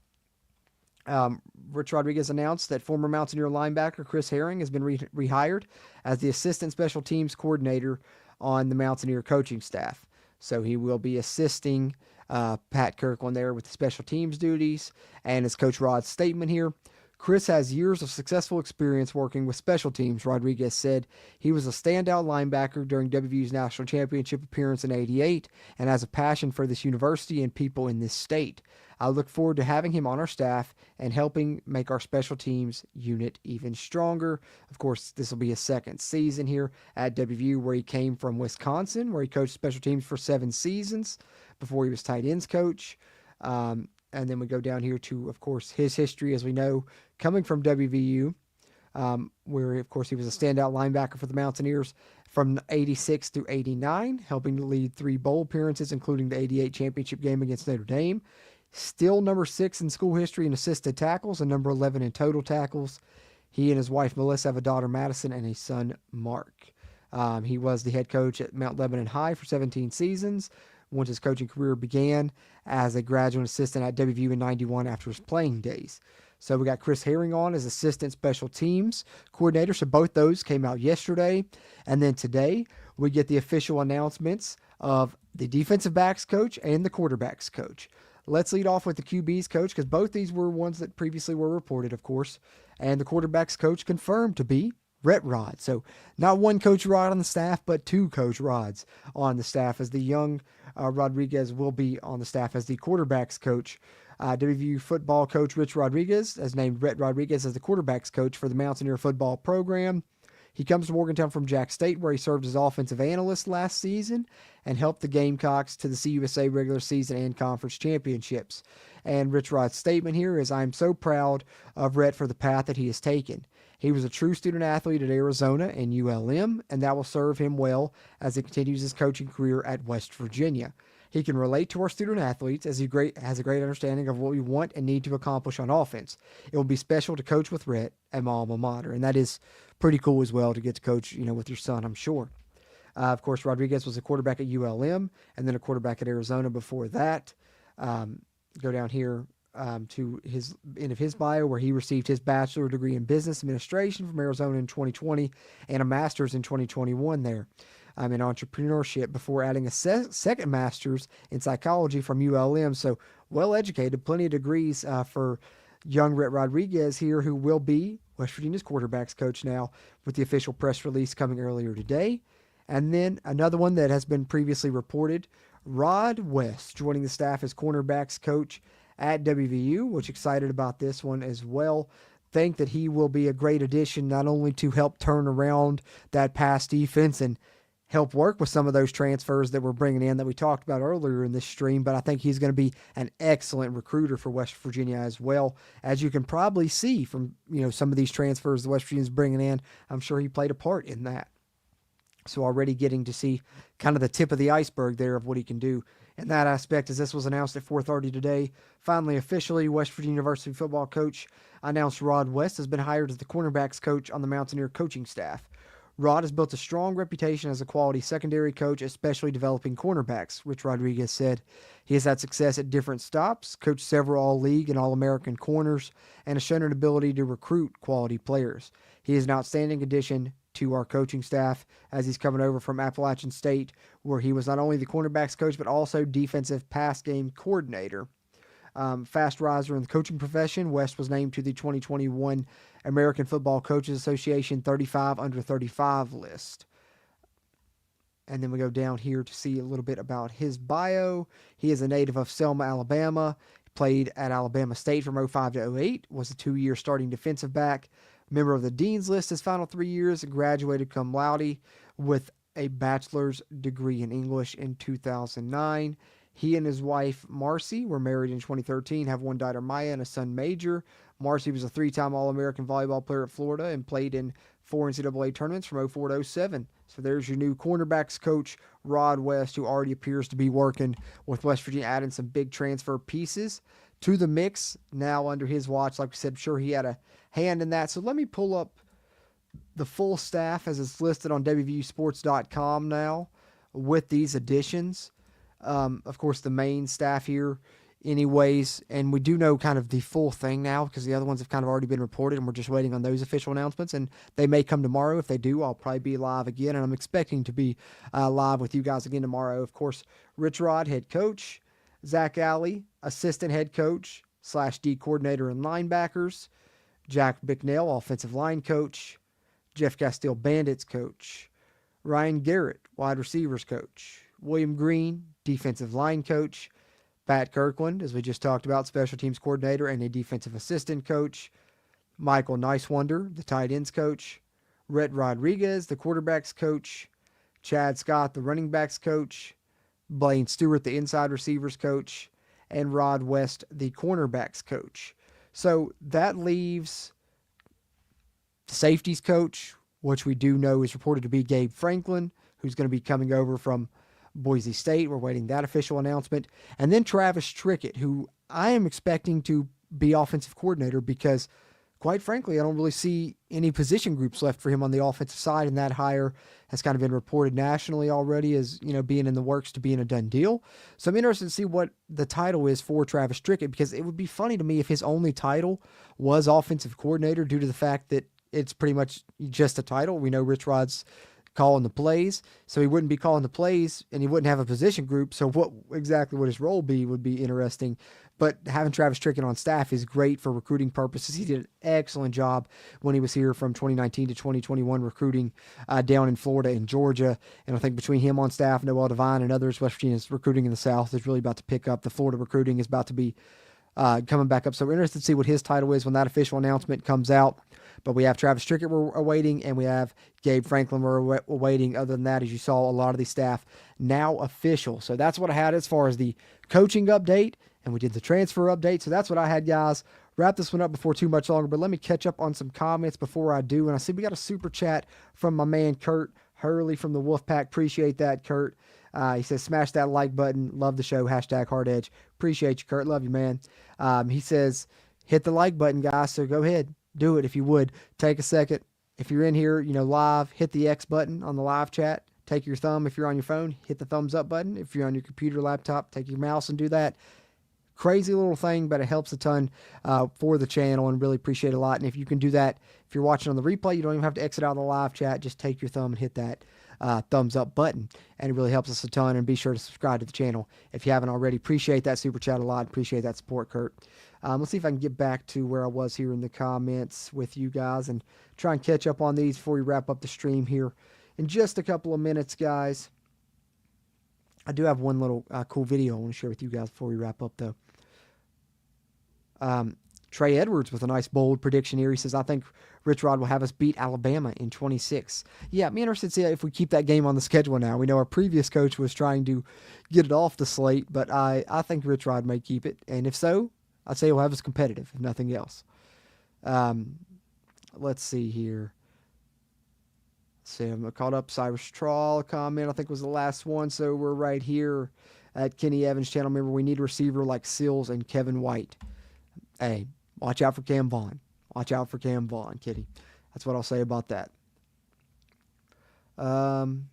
Rich Rodriguez announced that former Mountaineer linebacker Chris Herring has been rehired as the assistant special teams coordinator on the Mountaineer coaching staff. So he will be assisting Pat Kirkland there with the special teams duties. And as Coach Rod's statement here, Chris has years of successful experience working with special teams, Rodriguez said. He was a standout linebacker during WVU's national championship appearance in '88 and has a passion for this university and people in this state. I look forward to having him on our staff and helping make our special teams unit even stronger. Of course, this will be his second season here at WVU, where he came from Wisconsin, where he coached special teams for 7 seasons before he was tight ends coach. And then we go down here to, of course, his history, as we know, coming from WVU, where, of course, he was a standout linebacker for the Mountaineers from 86 through 89, helping to lead 3 bowl appearances, including the '88 championship game against Notre Dame. Still number 6 in school history in assisted tackles and number 11 in total tackles. He and his wife, Melissa, have a daughter, Madison, and a son, Mark. He was the head coach at Mount Lebanon High for 17 seasons, once his coaching career began as a graduate assistant at WVU in '91 after his playing days. So we got Chris Herring on as assistant special teams coordinator. So both those came out yesterday. And then today we get the official announcements of the defensive backs coach and the quarterbacks coach. Let's lead off with the QB's coach, because both these were ones that previously were reported, of course. And the quarterbacks coach confirmed to be Rhett Rod. So not one Coach Rod on the staff, but 2 Coach Rods on the staff, as the young Rodriguez will be on the staff as the quarterbacks coach. WVU football coach Rich Rodriguez has named Rhett Rodriguez as the quarterbacks coach for the Mountaineer football program. He comes to Morgantown from Jack State, where he served as offensive analyst last season and helped the Gamecocks to the CUSA regular season and conference championships. And Rich Rod's statement here is, "I'm so proud of Rhett for the path that he has taken. He was a true student athlete at Arizona and ULM, and that will serve him well as he continues his coaching career at West Virginia. He can relate to our student athletes as he has a great understanding of what we want and need to accomplish on offense. It will be special to coach with Rhett at my alma mater." And that is pretty cool as well, to get to coach, with your son, I'm sure. Of course, Rodriguez was a quarterback at ULM and then a quarterback at Arizona before that. Go down here. to his end of his bio, where he received his bachelor degree in business administration from Arizona in 2020 and a master's in 2021 there in entrepreneurship, before adding a second master's in psychology from ULM. So well educated, plenty of degrees for young Rhett Rodriguez here, who will be West Virginia's quarterbacks coach now, with the official press release coming earlier today. And then another one that has been previously reported, Rod West joining the staff as cornerbacks coach at WVU, which excited about this one as well. Think that he will be a great addition, not only to help turn around that pass defense and help work with some of those transfers that we're bringing in that we talked about earlier in this stream, but I think he's going to be an excellent recruiter for West Virginia as well. As you can probably see from, some of these transfers the West Virginia's bringing in, I'm sure he played a part in that. So already getting to see kind of the tip of the iceberg there of what he can do in that aspect, as this was announced at 4:30 today. Finally, officially, West Virginia University football coach announced Rod West has been hired as the cornerbacks coach on the Mountaineer coaching staff. Rod has built a strong reputation as a quality secondary coach, especially developing cornerbacks, Rich Rodriguez said. He has had success at different stops, coached several All-League and All-American corners, and has shown an ability to recruit quality players. He is an outstanding addition to our coaching staff, as he's coming over from Appalachian State, where he was not only the cornerbacks coach, but also defensive pass game coordinator. Fast riser in the coaching profession, West was named to the 2021 American Football Coaches Association 35 under 35 list. And then we go down here to see a little bit about his bio. He is a native of Selma, Alabama. Played at Alabama State from 05 to 08. Was a 2-year starting defensive back. Member of the Dean's List his final 3 years. Graduated cum laude with a bachelor's degree in English in 2009. He and his wife, Marcy, were married in 2013, have one daughter, Maya, and a son, Major. Marcy was a 3-time All-American volleyball player at Florida and played in 4 NCAA tournaments from 04 to 07. So there's your new cornerbacks coach, Rod West, who already appears to be working with West Virginia, adding some big transfer pieces to the mix now under his watch. Like we said, I'm sure he had a hand in that. So let me pull up the full staff as it's listed on WVUsports.com now with these additions. Of course, the main staff here anyways, and we do know kind of the full thing now because the other ones have kind of already been reported, and we're just waiting on those official announcements, and they may come tomorrow. If they do, I'll probably be live again, and I'm expecting to be live with you guys again tomorrow. Of course, Rich Rod, head coach, Zach Alley, assistant head coach / D coordinator and linebackers, Jack Bicknell, offensive line coach, Jeff Castile, bandits coach, Ryan Garrett, wide receivers coach, William Green, defensive line coach, Pat Kirkland, as we just talked about, special teams coordinator and a defensive assistant coach, Michael Nicewonder, the tight ends coach, Rhett Rodriguez, the quarterbacks coach, Chad Scott, the running backs coach, Blaine Stewart, the inside receivers coach, and Rod West, the cornerbacks coach. So that leaves safeties coach, which we do know is reported to be Gabe Franklin, who's going to be coming over from Boise State. We're waiting that official announcement. And then Travis Trickett, who I am expecting to be offensive coordinator because, quite frankly, I don't really see any position groups left for him on the offensive side, and that hire has kind of been reported nationally already as, being in the works to being a done deal. So I'm interested to see what the title is for Travis Trickett, because it would be funny to me if his only title was offensive coordinator, due to the fact that it's pretty much just a title. We know Rich Rod's calling the plays, so he wouldn't be calling the plays and he wouldn't have a position group. So what his role be would be interesting. But having Travis Trickett on staff is great for recruiting purposes. He did an excellent job when he was here from 2019 to 2021 recruiting down in Florida and Georgia. And I think between him on staff, Noel Devine, and others, West Virginia's recruiting in the South is really about to pick up. The Florida recruiting is about to be coming back up. So we're interested to see what his title is when that official announcement comes out. But we have Travis Trickett we're awaiting, and we have Gabe Franklin we're awaiting. Other than that, as you saw, a lot of these staff now official. So that's what I had as far as the coaching update, and we did the transfer update. So that's what I had, guys. Wrap this one up before too much longer, but let me catch up on some comments before I do. And I see we got a super chat from my man Kurt Hurley from the Wolfpack. Appreciate that, Kurt. He says, smash that like button. Love the show. #HardEdge. Appreciate you, Kurt. Love you, man. He says, hit the like button, guys. So go ahead. Do it if you would. Take a second. If you're in here, live, hit the X button on the live chat. Take your thumb. If you're on your phone, hit the thumbs up button. If you're on your computer, laptop, take your mouse and do that. crazy little thing, but it helps a ton for the channel, and really appreciate it a lot. And if you can do that, if you're watching on the replay, you don't even have to exit out of the live chat. Just take your thumb and hit that thumbs up button, and it really helps us a ton. And be sure to subscribe to the channel if you haven't already. Appreciate that super chat a lot. Appreciate that support, Kurt. Let's see if I can get back to where I was here in the comments with you guys and try and catch up on these before we wrap up the stream here in just a couple of minutes, guys. I do have one little cool video I want to share with you guys before we wrap up, though. Trey Edwards with a nice bold prediction here. He says, I think Rich Rod will have us beat Alabama in 26. Yeah, I'm interested to see if we keep that game on the schedule now. We know our previous coach was trying to get it off the slate, but I think Rich Rod may keep it. And if so, I'd say he'll have us competitive, if nothing else. Let's see here. See, I'm caught up. Cyrus Trawl comment, I think, was the last one. So we're right here at Kenny Evans' channel. Remember, we need a receiver like Sills and Kevin White. Hey, watch out for Cam Vaughn. Watch out for Cam Vaughn, Kitty. That's what I'll say about that. W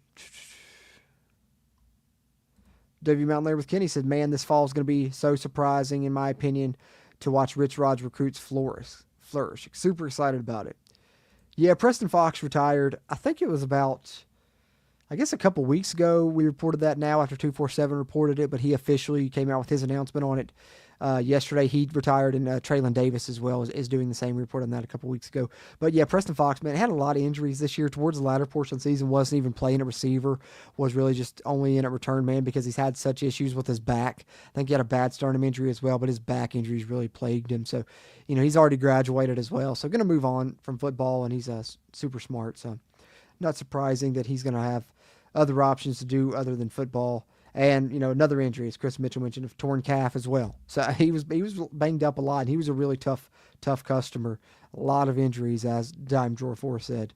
Mountain with Kenny said, man, this fall is going to be so surprising, in my opinion, to watch Rich Rod's recruits flourish. Super excited about it. Yeah, Preston Fox retired. I think it was about, I guess, a couple weeks ago. We reported that now after 247 reported it, but he officially came out with his announcement on it yesterday. He retired, and Traylon Davis as well is doing the same. We reported on that a couple weeks ago. But yeah, Preston Fox, man, had a lot of injuries this year. Towards the latter portion of the season, wasn't even playing at receiver, was really just only in at return man because he's had such issues with his back. I think he had a bad sternum injury as well, but his back injuries really plagued him. So, he's already graduated as well. So going to move on from football, and he's super smart. So not surprising that he's going to have other options to do other than football. And, another injury, as Chris Mitchell mentioned, of torn calf as well. So he was banged up a lot. And he was a really tough customer. A lot of injuries, as Dime Drawer 4 said.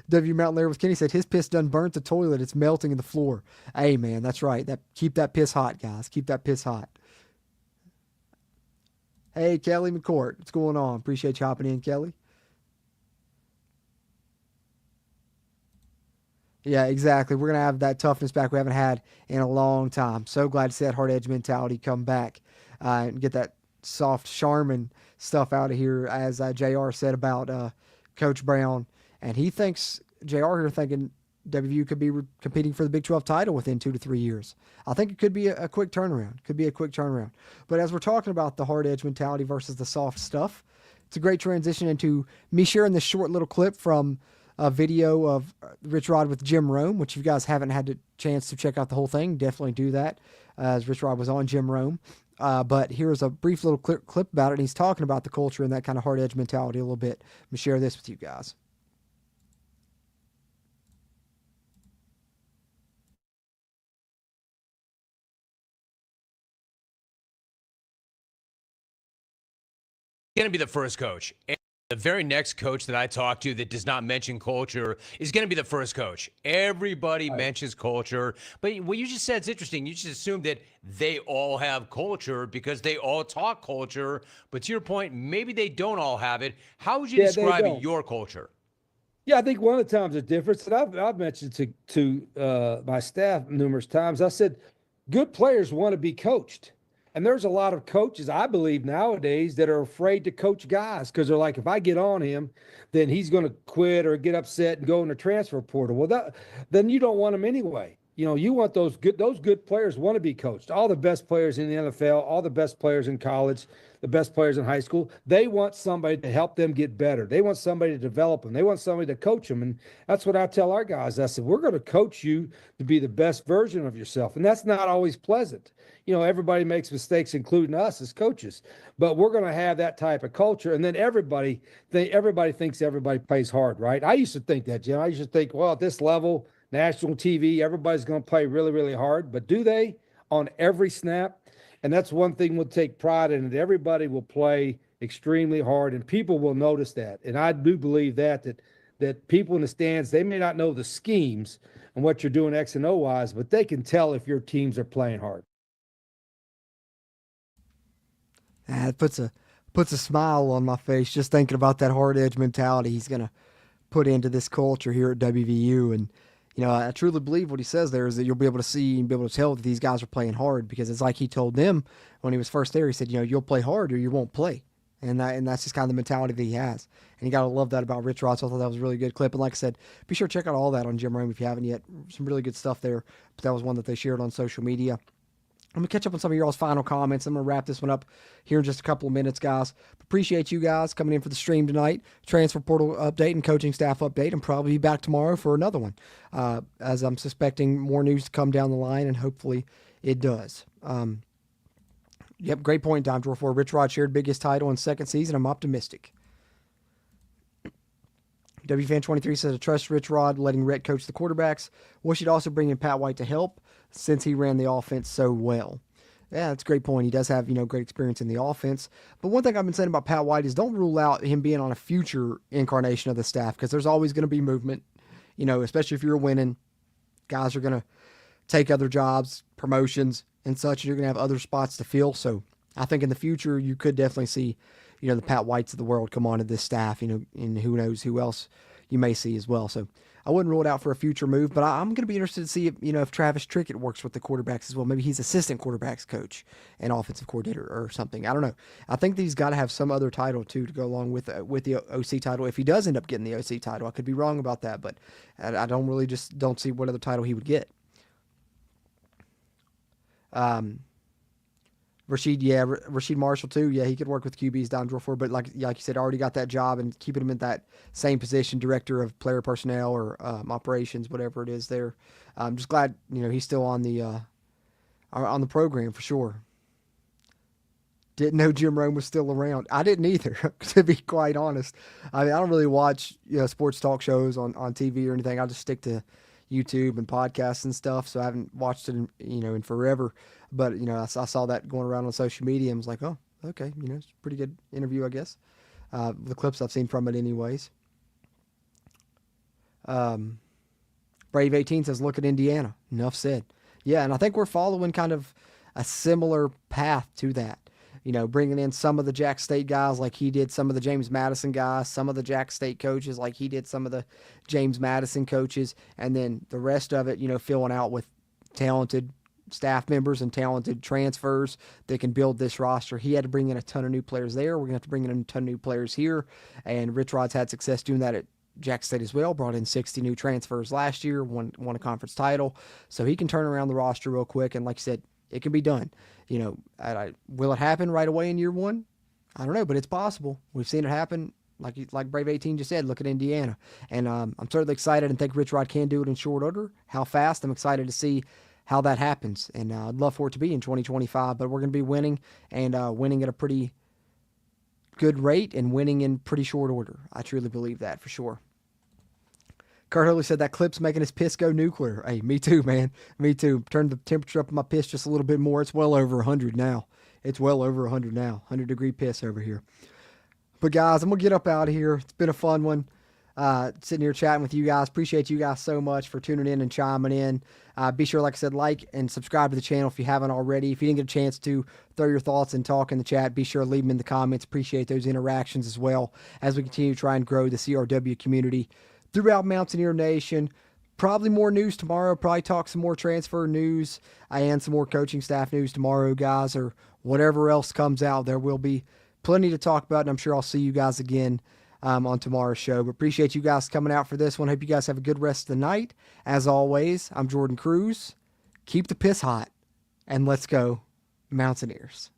W. Mountain Lair with Kenny said, his piss done burnt the toilet. It's melting in the floor. Hey, man, that's right. Keep that piss hot, guys. Keep that piss hot. Hey, Kelly McCourt. What's going on? Appreciate you hopping in, Kelly. Yeah, exactly. We're going to have that toughness back we haven't had in a long time. So glad to see that hard edge mentality come back and get that soft Charmin stuff out of here, as JR said about Coach Brown. And he thinks, JR here thinking WVU could be competing for the Big 12 title within 2 to 3 years. I think it could be a quick turnaround. But as we're talking about the hard edge mentality versus the soft stuff, it's a great transition into me sharing this short little clip from a video of Rich Rod with Jim Rome, which if you guys haven't had the chance to check out the whole thing, definitely do that, as Rich Rod was on Jim Rome. But here's a brief little clip about it, and he's talking about the culture and that kind of hard edge mentality a little bit. Let me share this with you guys. Going to be the first coach. And the very next coach that I talk to that does not mention culture is going to be the first coach. Everybody mentions culture. But what you just said is interesting. You just assume that they all have culture because they all talk culture. But to your point, maybe they don't all have it. How would you describe your culture? Yeah, I think one of the times the difference, and I've mentioned to my staff numerous times, I said, good players want to be coached. And there's a lot of coaches, I believe, nowadays that are afraid to coach guys because they're like, if I get on him, then he's going to quit or get upset and go in the transfer portal. Well, then you don't want him anyway. You want those good players want to be coached. All the best players in the NFL, all the best players in college, the best players in high school, they want somebody to help them get better. They want somebody to develop them. They want somebody to coach them. And that's what I tell our guys. I said, we're going to coach you to be the best version of yourself. And that's not always pleasant. Everybody makes mistakes, including us as coaches, but we're going to have that type of culture. And then everybody thinks everybody plays hard, right? I used to think that, Jim. I used to think, well, at this level, national TV, everybody's going to play really, really hard. But do they on every snap? And that's one thing we'll take pride in, that everybody will play extremely hard, and people will notice that. And I do believe that people in the stands, they may not know the schemes and what you're doing X and O wise, but they can tell if your teams are playing hard. It puts a smile on my face just thinking about that hard edge mentality he's going to put into this culture here at WVU. And I truly believe what he says there is that you'll be able to see and be able to tell that these guys are playing hard, because it's like he told them when he was first there. He said, you'll play hard or you won't play. And that's just kind of the mentality that he has. And you got to love that about Rich Rod. So I thought that was a really good clip. And like I said, be sure to check out all that on Jim Rome if you haven't yet. Some really good stuff there. But that was one that they shared on social media. I'm going to catch up on some of y'all's final comments. I'm going to wrap this one up here in just a couple of minutes, guys. Appreciate you guys coming in for the stream tonight. Transfer portal update and coaching staff update. And probably be back tomorrow for another one, as I'm suspecting more news to come down the line, and hopefully it does. Yep, great point, Dime Drawer 4. Rich Rod shared biggest title in second season. I'm optimistic. WFan23 says, I trust Rich Rod letting Rhett coach the quarterbacks. Wish he'd also bring in Pat White to help since he ran the offense so well. Yeah, that's a great point. He does have, great experience in the offense. But one thing I've been saying about Pat White is don't rule out him being on a future incarnation of the staff, because there's always going to be movement, especially if you're winning. Guys are going to take other jobs, promotions, and such, and you're going to have other spots to fill. So I think in the future you could definitely see, the Pat Whites of the world come onto this staff, and who knows who else you may see as well. So I wouldn't rule it out for a future move, but I'm going to be interested to see if, if Travis Trickett works with the quarterbacks as well. Maybe he's assistant quarterbacks coach and offensive coordinator or something. I don't know. I think he's got to have some other title too to go along with the OC title. If he does end up getting the OC title, I could be wrong about that, but I don't see what other title he would get. Rashid Marshall too. Yeah, he could work with QBs down draw for, but like you said, already got that job and keeping him in that same position, director of player personnel or operations, whatever it is there. I'm just glad, he's still on the program for sure. Didn't know Jim Rome was still around. I didn't either, to be quite honest. I mean, I don't really watch, sports talk shows on TV or anything. I just stick to YouTube and podcasts and stuff. So I haven't watched it in forever. But, I saw that going around on social media and was like, oh, okay, it's a pretty good interview, I guess. The clips I've seen from it anyways. Brave 18 says, look at Indiana. Enough said. Yeah, and I think we're following kind of a similar path to that. Bringing in some of the Jack State guys like he did some of the James Madison guys, some of the Jack State coaches like he did some of the James Madison coaches, and then the rest of it, filling out with talented staff members and talented transfers that can build this roster. He had to bring in a ton of new players there. We're going to have to bring in a ton of new players here, and Rich Rod's had success doing that at Jack State as well. Brought in 60 new transfers last year, won a conference title, so he can turn around the roster real quick, and like you said, it can be done. Will it happen right away in year one? I don't know, but it's possible. We've seen it happen. Like Brave 18 just said, look at Indiana. And I'm certainly excited and think Rich Rod can do it in short order. How fast? I'm excited to see how that happens. And I'd love for it to be in 2025, but we're going to be winning and winning at a pretty good rate and winning in pretty short order. I truly believe that for sure. Kurt Hurley said that clip's making his piss go nuclear. Hey, me too, man. Me too. Turned the temperature up in my piss just a little bit more. It's well over 100 now. 100-degree piss over here. But guys, I'm going to get up out of here. It's been a fun one. Sitting here chatting with you guys. Appreciate you guys so much for tuning in and chiming in. Be sure, like I said, like and subscribe to the channel if you haven't already. If you didn't get a chance to throw your thoughts and talk in the chat, be sure to leave them in the comments. Appreciate those interactions as well as we continue to try and grow the CRW community throughout Mountaineer Nation. Probably more news tomorrow. Probably talk some more transfer news and some more coaching staff news tomorrow, guys, or whatever else comes out. There will be plenty to talk about, and I'm sure I'll see you guys again on tomorrow's show. But appreciate you guys coming out for this one. Hope you guys have a good rest of the night. As always, I'm Jordan Cruz. Keep the piss hot, and let's go Mountaineers.